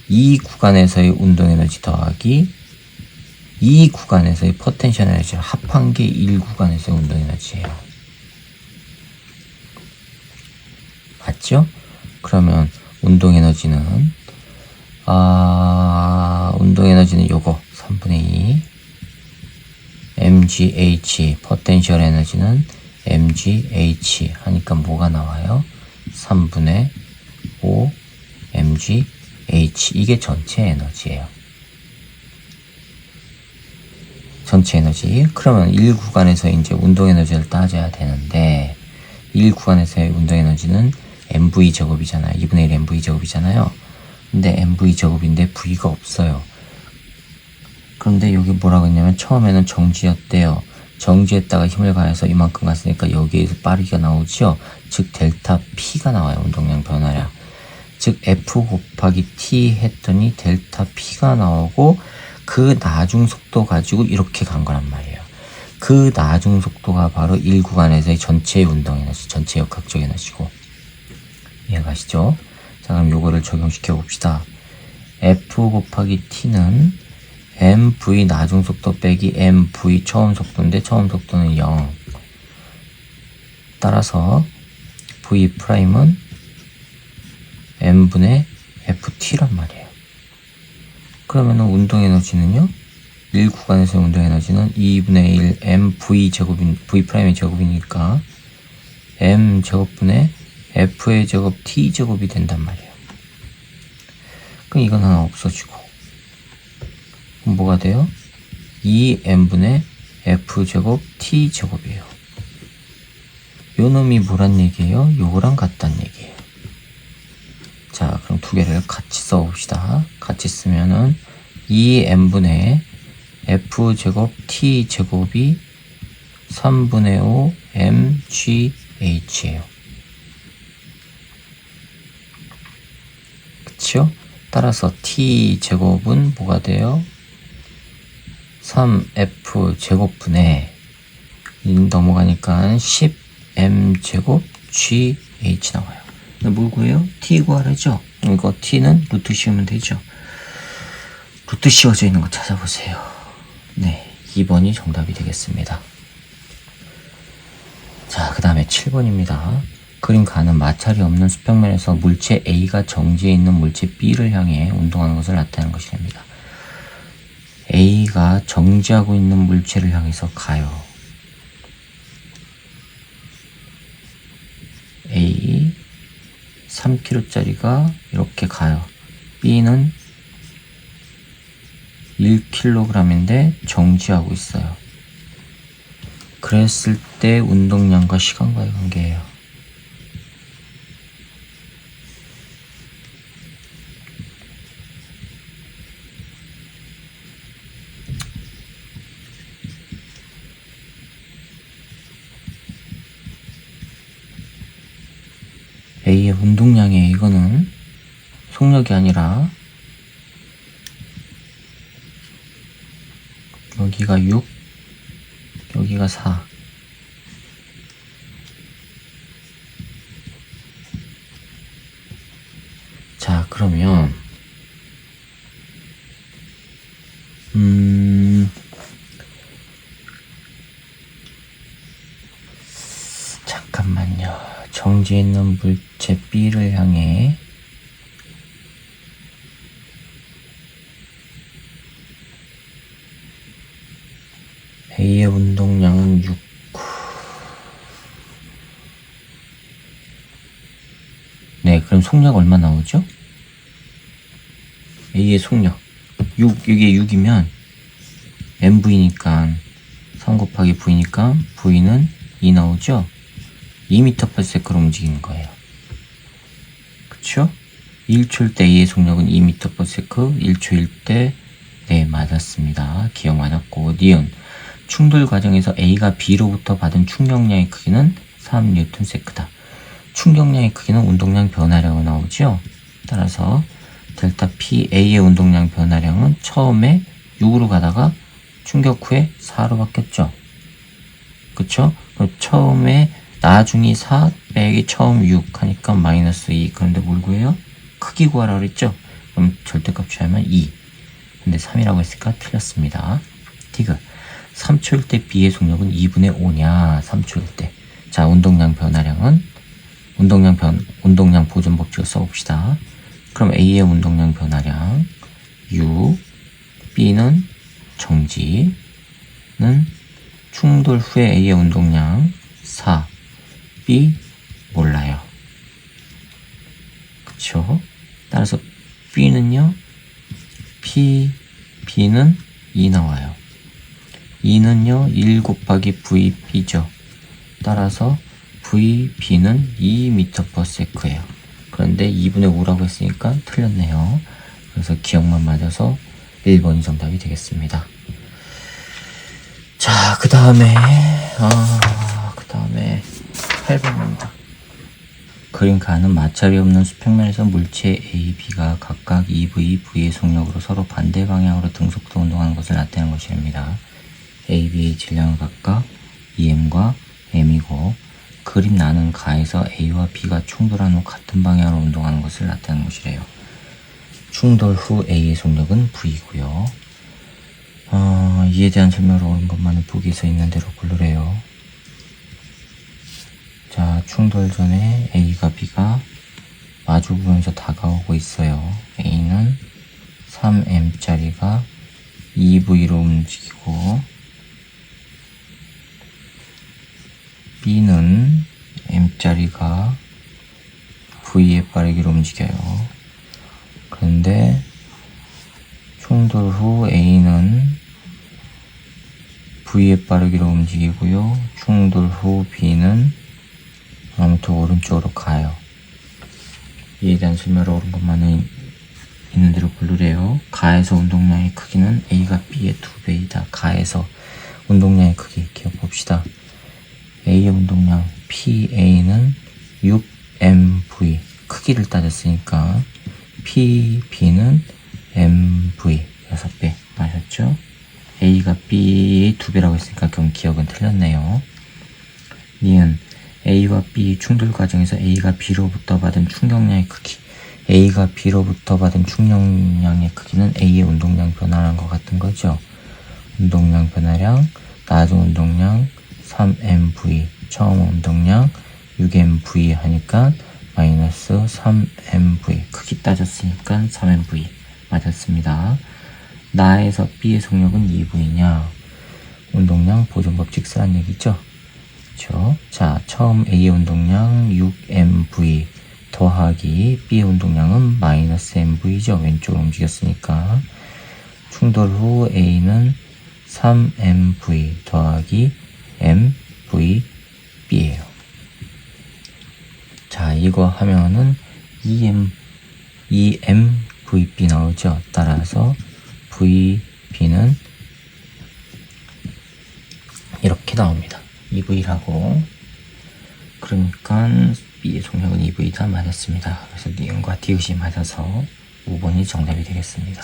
이 구간에서의 운동 에너지 더하기 이 구간에서의 포텐셜 에너지를 합한 게 1 구간에서의 운동 에너지예요. 맞죠? 그러면 운동 에너지는 요거 3분의 2 mgh 포텐셜 에너지는 mgh 하니까 뭐가 나와요? 3분의 5 mgh 이게 전체 에너지예요. 전체 에너지. 그러면 1 구간에서 이제 운동 에너지를 따져야 되는데 1 구간에서의 운동 에너지는 mv 제곱이잖아요. 2분의 1 mv 제곱이잖아요. 근데 mv 제곱인데 v가 없어요. 그런데 여기 뭐라고 했냐면 처음에는 정지였대요. 정지했다가 힘을 가해서 이만큼 갔으니까 여기에서 빠르기가 나오죠. 즉 델타 P가 나와요. 운동량 변화량. 즉 F 곱하기 T 했더니 델타 P가 나오고 그 나중 속도 가지고 이렇게 간 거란 말이에요. 그 나중 속도가 바로 1 구간에서의 전체 운동 에너지, 전체 역학적 에너지고. 이해가시죠? 자, 그럼 요거를 적용시켜 봅시다. F 곱하기 T는 mv 나중 속도 빼기 mv 처음 속도인데 처음 속도는 0. 따라서 v'은 m분의 ft란 말이에요. 그러면 운동 에너지는요? 1 구간에서의 운동 에너지는 2분의 1 mv 제곱인 v'의 제곱이니까 m 제곱분의 f의 제곱 t 제곱이 된단 말이에요. 그럼 이건 하나 없어지고 그럼 뭐가 돼요? 2m분의 f제곱 t제곱이에요. 요 놈이 뭐란 얘기예요? 요거랑 같단 얘기예요. 자, 그럼 두 개를 같이 써봅시다. 같이 쓰면은 2m분의 f제곱 t제곱이 3분의 5 mgh예요. 그쵸? 따라서 t제곱은 뭐가 돼요? 3f제곱분의 넘어가니까 10m제곱 gh 나와요. 뭘 구해요? t 구하래죠? 이거 t는 루트 씌우면 되죠. 루트 씌워져 있는 거 찾아보세요. 네, 2번이 정답이 되겠습니다. 자, 그 다음에 7번입니다. 그림 가는 마찰이 없는 수평면에서 물체 A가 정지해 있는 물체 B를 향해 운동하는 것을 나타내는 것입니다. A가 정지하고 있는 물체를 향해서 가요. A 3kg짜리가 이렇게 가요. B는 1kg인데 정지하고 있어요. 그랬을 때 운동량과 시간과의 관계예요. A의 운동량이에요. 이거는 속력이 아니라 여기가 6, 여기가 4. 자, 그러면 잠깐만요. 정지해 있는 물체 B를 향해 A의 운동량은 6. 네, 그럼 속력 얼마 나오죠? A의 속력 6, 이게 6이면 mv니까 3 곱하기 v니까 v는 2 나오죠? 2m/s로 움직이는 거예요. 그쵸? 1초일 때 A의 속력은 2m/s, 1초일 때 네, 맞았습니다. 기억 맞았고, 니은 충돌 과정에서 A가 B로부터 받은 충격량의 크기는 3Ns다. 충격량의 크기는 운동량 변화량으로 나오죠? 따라서 델타 PA의 운동량 변화량은 처음에 6으로 가다가 충격 후에 4로 바뀌었죠. 그쵸? 그럼 처음에 나중이 4 빼기 처음 6 하니까 마이너스 2. 그런데 뭘 구해요? 크기 구하라고 그랬죠? 그럼 절대값 취하면 2. 근데 3이라고 했으니까 틀렸습니다. 디귿. 3초일 때 B의 속력은 2분의 5냐? 3초일 때. 자, 운동량 변화량은 운동량 보존 법칙을 써봅시다. 그럼 A의 운동량 변화량 6, B는 정지는 충돌 후에 A의 운동량 4, B 몰라요. 그쵸? 따라서 B는요, B는 2 나와요. 2는요, 1 곱하기 VB죠. 따라서 VB는 2m/s예요. 그런데 2분의 5라고 했으니까 틀렸네요. 그래서 기억만 맞아서 1번이 정답이 되겠습니다. 자, 그 다음에 8번입니다. 그림 가는 마찰이 없는 수평면에서 물체 A, B가 각각 EV, V의 속력으로 서로 반대 방향으로 등속도 운동하는 것을 나타내는 것입니다. A, B의 질량은 각각 EM과 M이고 그림 나는 가에서 A와 B가 충돌한 후 같은 방향으로 운동하는 것을 나타내는 것이래요. 충돌 후 A의 속력은 V고요. 이에 대한 설명을 옳은 것만은 보기에 써 있는 대로 고르래요. 자, 충돌 전에 A가 B가 마주보면서 다가오고 있어요. A는 3M짜리가 2V로 움직이고 B는 M짜리가 V의 빠르기로 움직여요. 그런데 충돌 후 A는 V의 빠르기로 움직이고요. 충돌 후 B는 아무튼 오른쪽으로 가요. 이에 대한 설명을 옳은 것만은 있는 대로 고르래요. 가에서 운동량의 크기는 A가 B의 2배이다. 가에서 운동량의 크기 기억봅시다. A의 운동량 PA는 6mv 크기를 따졌으니까 PB는 mv 6배 맞았죠? A가 B의 2배라고 했으니까 기억은 틀렸네요. 니은 A와 B 충돌 과정에서 A가 B로부터 받은 충격량의 크기 A가 B로부터 받은 충격량의 크기는 A의 운동량 변화랑 것 같은 거죠. 운동량 변화량 나중 운동량 3mv 처음 운동량 6mv 하니까 마이너스 3mv 크기 따졌으니까 3mv 맞았습니다. 나에서 B의 속력은 2V냐 운동량 보존법칙 쓰란 얘기죠. 그렇죠? 자, 처음 A의 운동량 6mv 더하기 B의 운동량은 마이너스 mv죠. 왼쪽으로 움직였으니까 충돌 후 A는 3mv 더하기 mvb예요. 자, 이거 하면은 EMVB 나오죠. 따라서 VB는 이렇게 나옵니다. EV라고. 그러니까 B의 속력은 EV다 맞았습니다. 그래서 니은과 디귿이 맞아서 5번이 정답이 되겠습니다.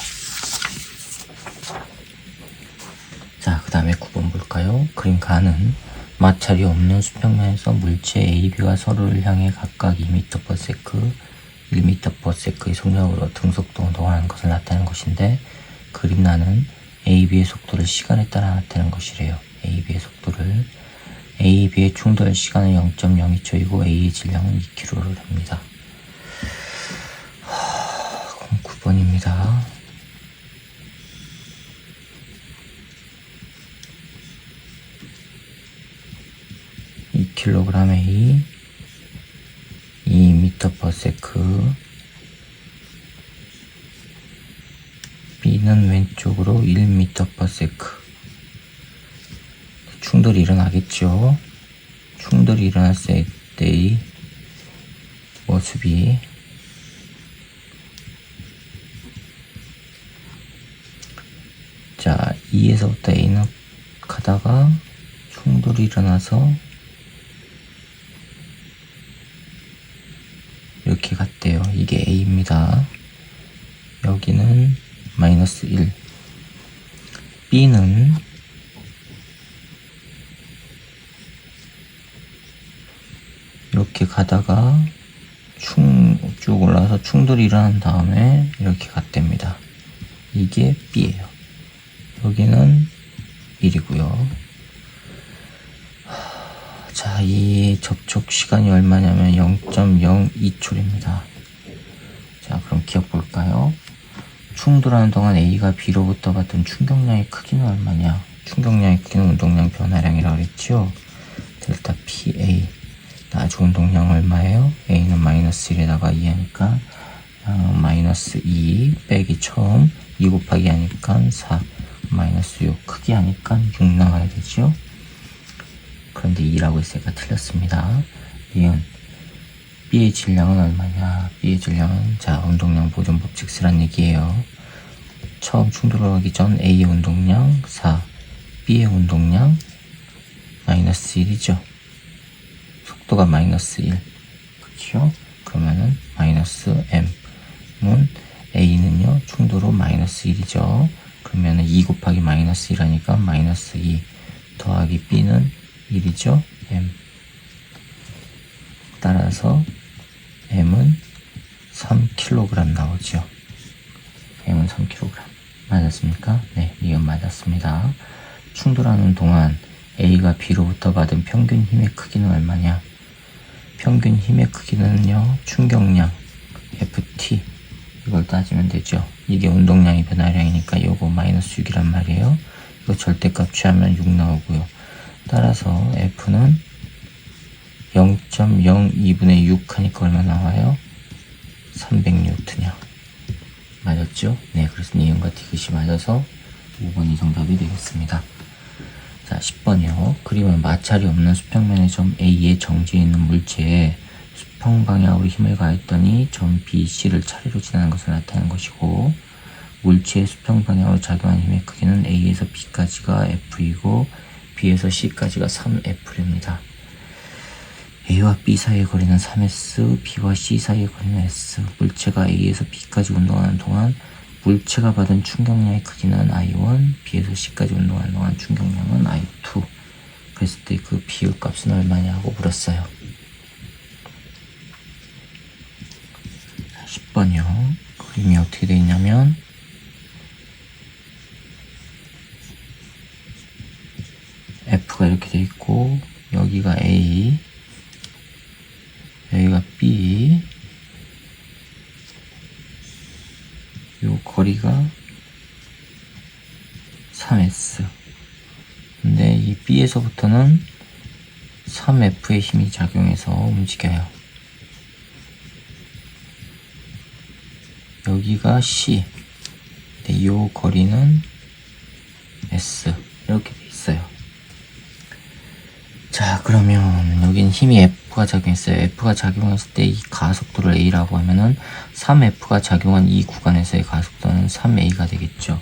자, 그 다음에 9번 볼까요? 그림 가는 마찰이 없는 수평면에서 물체 A, B가 서로를 향해 각각 2m/s, 1m/s의 속력으로 등속도 운동하는 것을 나타내는 것인데 그림 나는 A, B의 속도를 시간에 따라 나타내는 것이래요. A, B의 속도를 A, B의 충돌 시간은 0.02초이고 A의 질량은 2kg입니다. 그럼 9번입니다. kgA 2m/s B는 왼쪽으로 1m/s 충돌이 일어나겠죠. 충돌이 일어났을 때의 모습이 자 2에서부터 A는 가다가 충돌이 일어나서 이렇게 갔대요. 이게 A입니다. 마이너스 1. B는 이렇게 가다가 쭉 올라서 충돌이 일어난 다음에 이렇게 갔답니다. 이게 B예요. 여기는 1이고요. 자, 이 접촉 시간이 얼마냐면 0.02초입니다. 자, 그럼 기억 볼까요? 충돌하는 동안 A가 B로부터 받은 충격량의 크기는 얼마냐? 충격량의 크기는 운동량 변화량이라고 그랬죠? 델타 PA. 아주 운동량 얼마예요? A는 마이너스 1에다가 2 하니까 마이너스 2 빼기 처음 2 곱하기 하니까 4 마이너스 6 크기 하니까 6 나와야 되죠? 그런데 2라고 했으니까 틀렸습니다. 이은 B의 질량은 얼마냐? B의 질량은 자 운동량 보존 법칙 쓰란 얘기예요. 처음 충돌하기 전 A의 운동량 4 B의 운동량 마이너스 1이죠. 속도가 마이너스 1 그렇죠? 그러면은 마이너스 M은 A는요 충돌 후 마이너스 1이죠. 그러면은 2 곱하기 마이너스 1 하니까 마이너스 2 더하기 B는 1이죠. M 따라서 M은 3kg 나오죠. M은 3kg 맞았습니까? 네, 이건 맞았습니다. 충돌하는 동안 A가 B로부터 받은 평균 힘의 크기는 얼마냐? 평균 힘의 크기는요 충격량 FT 이걸 따지면 되죠. 이게 운동량이 변화량이니까 요거 마이너스 6이란 말이에요. 이거 절대값 취하면 6 나오고요. 따라서 F는 0.02분의 6 하니까 얼마 나와요? 300N요. 맞았죠? 네, 그래서 니은과 디귿이 맞아서 5번이 정답이 되겠습니다. 자, 10번이요. 그림은 마찰이 없는 수평면의 점 A에 정지해 있는 물체에 수평 방향으로 힘을 가했더니 점 B, C를 차례로 지나는 것을 나타내는 것이고 물체의 수평 방향으로 작용한 힘의 크기는 A에서 B까지가 F이고 B에서 C까지가 3F입니다. A와 B 사이의 거리는 3S, B와 C 사이의 거리는 S. 물체가 A에서 B까지 운동하는 동안 물체가 받은 충격량의 크기는 I1, B에서 C까지 운동하는 동안 충격량은 I2. 그랬을 때 그 비율 값은 얼마냐고 물었어요. 10번이요. 그림이 어떻게 되어 있냐면 F가 이렇게 되어 있고 여기가 A, 여기가 B, 요 거리가 3S. 근데 이 B에서부터는 3F의 힘이 작용해서 움직여요. 여기가 C. 근데 요 거리는 S. 이렇게 돼 있어요. 자, 그러면 여긴 힘이 F가 작용했어요. F가 작용했을 때 이 가속도를 A라고 하면은 3F가 작용한 이 구간에서의 가속도는 3A가 되겠죠.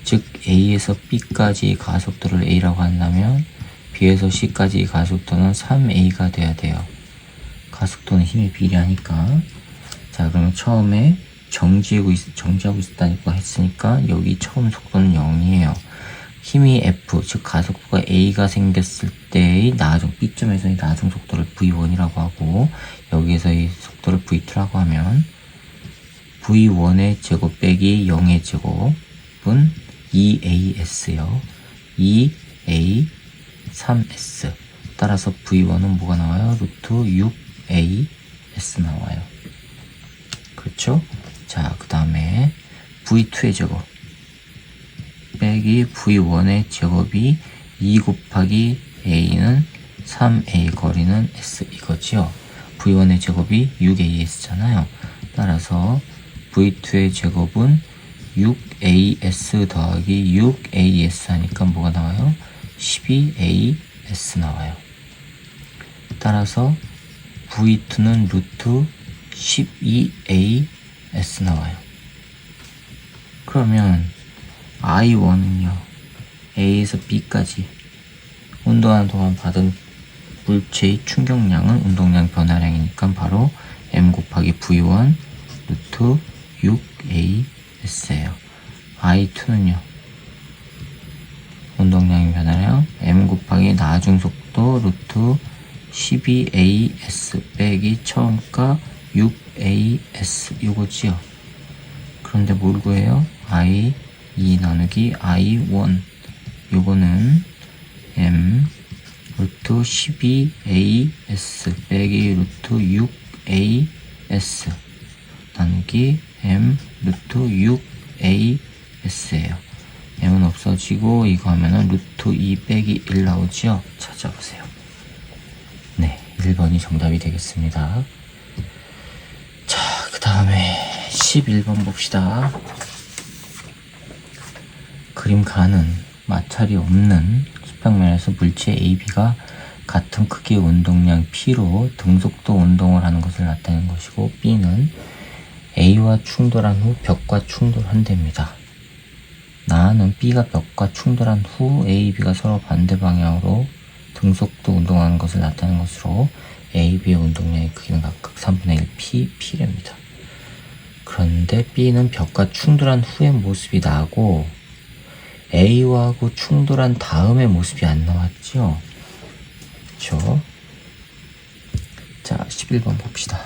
즉 A에서 B까지 가속도를 A라고 한다면 B에서 C까지 가속도는 3A가 돼야 돼요. 가속도는 힘에 비례하니까. 자, 그러면 처음에 정지하고 있었다니까 했으니까 여기 처음 속도는 0이에요. 힘이 F, 즉 가속도가 A가 생겼을 때의 나중, B점에서의 나중 속도를 V1이라고 하고 여기에서의 속도를 V2라고 하면 V1의 제곱 빼기 0의 제곱은 2AS요. 2A 3S. 따라서 V1은 뭐가 나와요? 루트 6AS 나와요. 그렇죠? 자, 그 다음에 V2의 제곱 빼기 V1의 제곱이 2 곱하기 A는 3A 거리는 S 이거지요. V1의 제곱이 6AS잖아요. 따라서 V2의 제곱은 6AS 더하기 6AS 하니까 뭐가 나와요? 12AS 나와요. 따라서 V2는 루트 12AS 나와요. 그러면 I1은요, A에서 B까지 운동하는 동안 받은 물체의 충격량은 운동량 변화량이니까 바로 M 곱하기 V1 루트 6AS예요. I2는요. 운동량의 변화량 m 곱하기 나중속도 루트 12as 빼기 처음가 6as 요거지요. 그런데 뭘 구해요? I2 나누기 I1 요거는 m 루트 12as 빼기 루트 6as 나누기 m 루트 6as예요. m은 없어지고 이거 하면은 루트 2 빼기 1 나오지요. 찾아보세요. 네, 1번이 정답이 되겠습니다. 자, 그 다음에 11번 봅시다. 그림 가는 마찰이 없는 수평면에서 물체 AB가 같은 크기의 운동량 P로 등속도 운동을 하는 것을 나타내는 것이고, B는 A와 충돌한 후 벽과 충돌한답니다. 나는 B가 벽과 충돌한 후 A, B가 서로 반대 방향으로 등속도 운동하는 것을 나타내는 것으로 A, B의 운동량의 크기는 각각 3분의 1 P, P랍니다. 그런데 B는 벽과 충돌한 후의 모습이 나고 A하고 충돌한 다음의 모습이 안 나왔죠? 그쵸? 자, 11번 봅시다.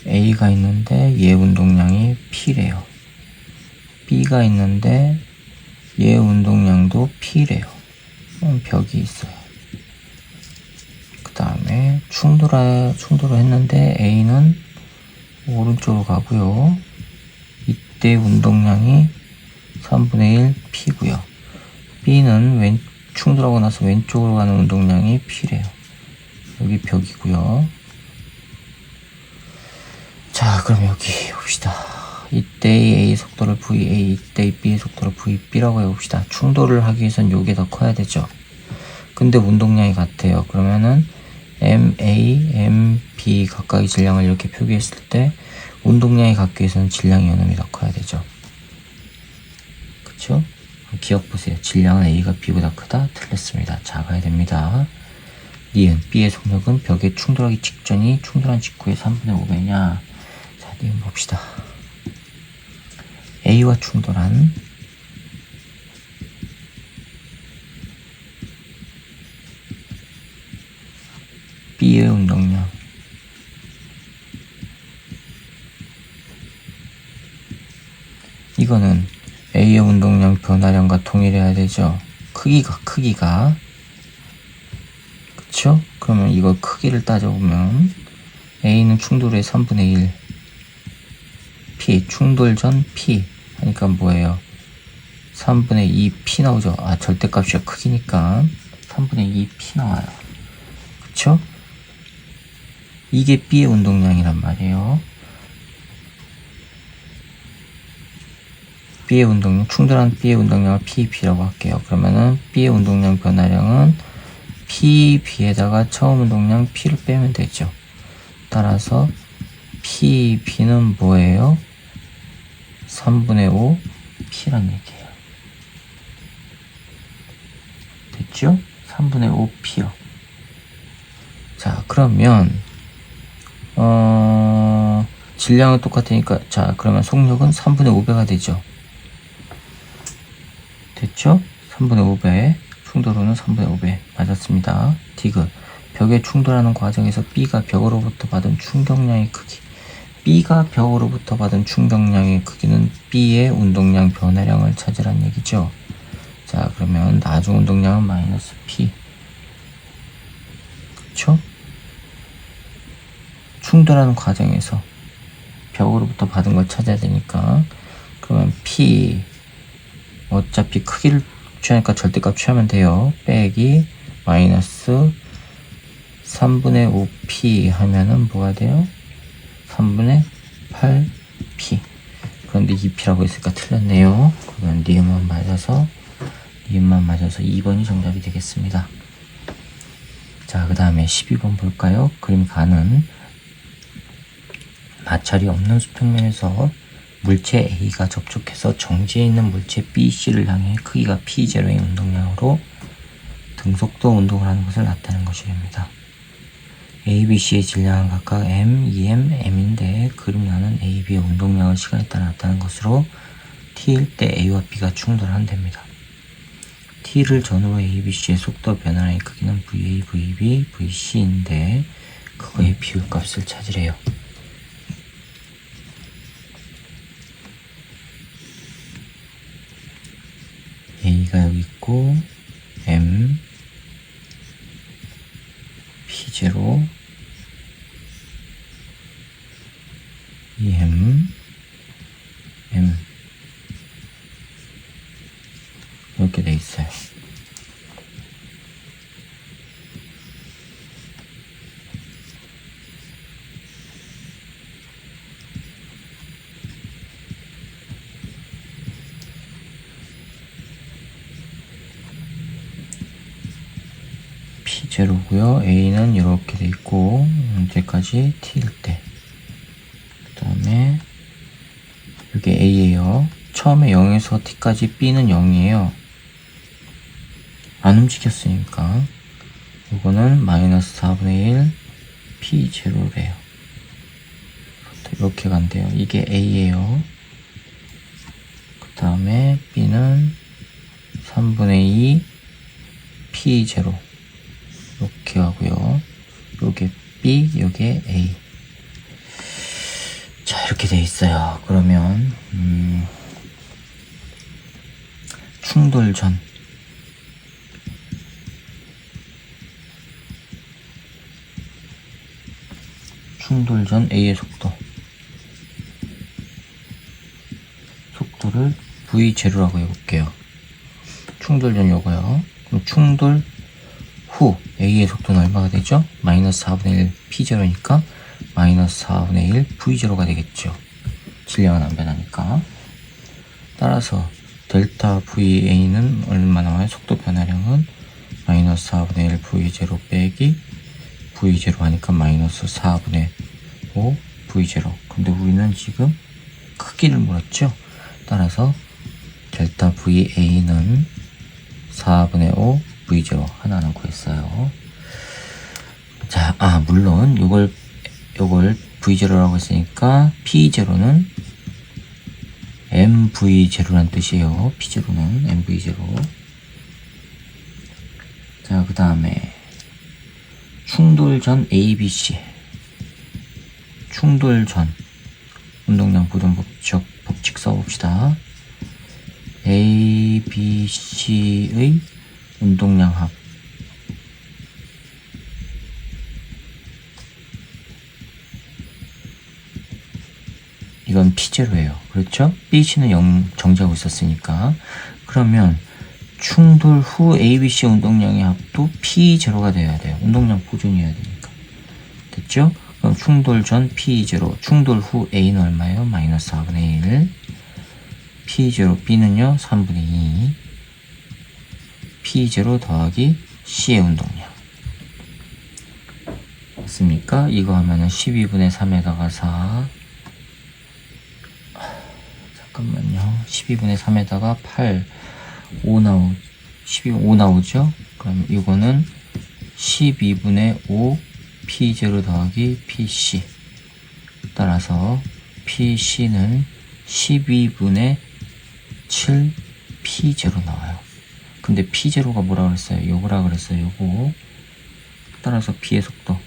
A가 있는데 얘 운동량이 P래요. B가 있는데 얘 운동량도 P래요. 벽이 있어요. 그 다음에 충돌을 했는데 A는 오른쪽으로 가고요. 이때 운동량이 3분의 1 P고요. B는 충돌하고 나서 왼쪽으로 가는 운동량이 P래요. 여기 벽이고요. 자, 그럼 여기 봅시다. 이때의 A 속도를 VA, 이때의 B의 속도를 VB라고 해봅시다. 충돌을 하기 위해선 요게 더 커야 되죠. 근데 운동량이 같아요. 그러면은 MA, MB 각각의 질량을 이렇게 표기했을 때 운동량이 같기 위해서는 질량의 요놈이 더 커야 되죠. 그쵸? 기억 보세요. 질량은 A가 B보다 크다? 틀렸습니다. 작아야 됩니다. 니은 B의 속력은 벽에 충돌하기 직전이 충돌한 직후의 3분의 5배냐? 자, 니은 봅시다. A와 충돌한 B의 운동량 이거는 A의 운동량 변화량과 동일해야 되죠. 크기가 그쵸? 그러면 이거 크기를 따져보면 A는 충돌 후에 3분의 1 P 충돌 전 P 하니까 뭐예요? 3분의 2 P 나오죠. 아, 절대값이 크기니까 3분의 2 P 나와요. 그쵸? 이게 B의 운동량이란 말이에요. B의 운동량, 충돌한 B의 운동량을 PB라고 할게요. 그러면은 B의 운동량 변화량은 PB에다가 처음 운동량 P를 빼면 되죠. 따라서 PB는 뭐예요? 3분의 5 P란 얘기예요. 됐죠? 3분의 5 P요. 자, 그러면 질량은 똑같으니까 자, 그러면 속력은 3분의 5배가 되죠. 됐죠? 3분의 5배. 충돌호는 3분의 5배. 맞았습니다. 디귿. 벽에 충돌하는 과정에서 B가 벽으로부터 받은 충격량의 크기. B가 벽으로부터 받은 충격량의 크기는 B의 운동량 변화량을 찾으란 얘기죠. 자, 그러면 나중 운동량은 마이너스 P. 그쵸? 충돌하는 과정에서 벽으로부터 받은 걸 찾아야 되니까 그러면 P 어차피 크기를 취하니까 절대값 취하면 돼요. 빼기 마이너스 3분의 5P 하면은 뭐가 돼요? 3분의 8P. 그런데 2P라고 했으니까 틀렸네요. 그러면 니은만 맞아서 2번이 정답이 되겠습니다. 자, 그 다음에 12번 볼까요? 그림 가는 마찰이 없는 수평면에서 물체 A가 접촉해서 정지해 있는 물체 B, C를 향해 크기가 P0의 운동량으로 등속도 운동을 하는 것을 나타내는 것이 됩니다. A, B, C의 질량은 각각 M, 2M, M인데 그림란은 A, B의 운동량을 시간에 따라 나타낸 것으로 T일 때 A와 B가 충돌한답니다. T를 전후로 A, B, C의 속도 변화의 크기는 VA, VB, VC인데 그거의 비율값을 찾으래요. A가 여기 있고 M, P0, EM, M 이렇게 돼 있어요. P0고요. A는 이렇게 돼 있고 언제까지? T일 때. 그 다음에 이게 A예요. 처음에 0에서 T까지 B는 0이에요. 안 움직였으니까 이거는 마이너스 4분의 1 P0래요. 이렇게 간대요. 이게 A예요. 그 다음에 B는 3분의 2 P0 이렇게 하고요. 요게 B, 요게 A. 자, 이렇게 돼 있어요. 그러면 충돌 전 A의 속도를 V0라고 해볼게요. 충돌 전 요거요. 그럼 충돌 후 A의 속도는 얼마가 되죠? 마이너스 4분의 1 P0니까 마이너스 4분의 1 V0가 되겠죠. 질량은 안 변하니까. 따라서 델타 VA는 얼마 나와요? 속도 변화량은 마이너스 4분의 1 V0 빼기 V0 하니까 마이너스 4분의 5 V0. 근데 우리는 지금 크기를 물었죠. 따라서 델타 VA는 4분의 5 V0 하나는 구했어요. 자, 물론 요걸 V0라고 했으니까 P0는 MV0란 뜻이에요. P0는 MV0. 자, 그 다음에 충돌 전 ABC. 충돌 전 운동량 부등 법칙 써봅시다. A, B, C의 운동량 합. 이건 P0예요. 그렇죠? BC는 0 정지하고 있었으니까. 그러면 충돌 후 ABC 운동량의 합도 P0가 돼야 돼요. 운동량 보존이어야 되니까. 됐죠? 그럼 충돌 전 P0, 충돌 후 A는 얼마예요? 마이너스 4분의 1. P0, B는요? 3분의 2. P0 더하기 C의 운동량. 맞습니까? 이거 하면은 12분의 3에다가 4. 잠깐만요. 12분의 3에다가 8. 5 나오죠? 그럼 이거는 12분의 5 P0 더하기 PC. 따라서 PC는 12분의 7 P0 나와요. 근데 P0가 뭐라 그랬어요? 요거라 그랬어요. 요거. 따라서 B의 속도.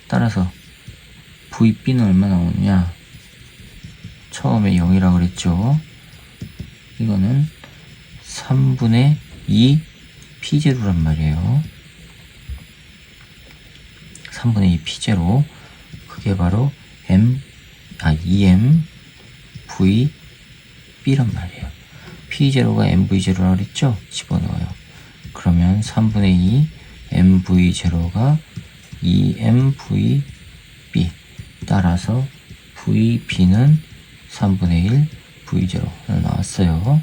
따라서 VB는 얼마 나오느냐? 처음에 0이라 그랬죠. 이거는 3분의 2 P0란 말이에요. 3분의 2 P0. 그게 바로 EM VB란 말이에요. P0가 MV0라고 그랬죠? 집어넣어요. 그러면 3분의 2 MV0가 EMVB. 따라서 VB는 3분의 1 V0 나왔어요.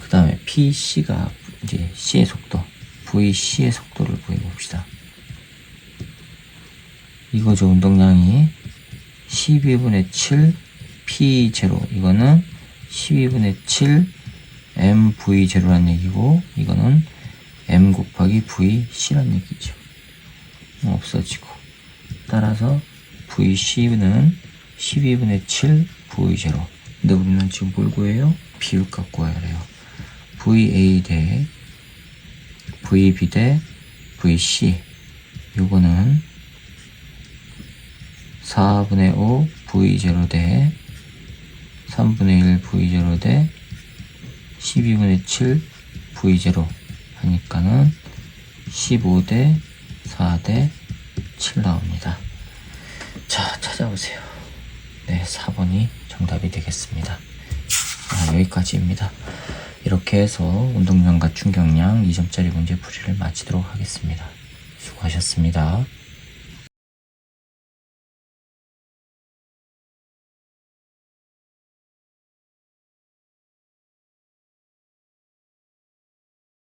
그 다음에 PC가 이제 C의 속도, VC의 속도를 구해봅시다. 이거죠. 운동량이 12분의 7 P0. 이거는 12분의 7 MV0란 얘기고, 이거는 M 곱하기 VC란 얘기죠. 없어지고. 따라서 VC는 12분의 7 VJ0. 근데 우리는 지금 뭘 구해요? 비율값 구해야 해요. VA 대 VB 대 VC. 요거는 4분의 5 V0 대 3분의 1 V0 대 12분의 7 V0 하니까는 15 대 4 대 7 나옵니다. 자, 찾아보세요. 네, 4번이 정답이 되겠습니다. 여기까지입니다. 이렇게 해서 운동량과 충격량 2점짜리 문제 풀이를 마치도록 하겠습니다. 수고하셨습니다.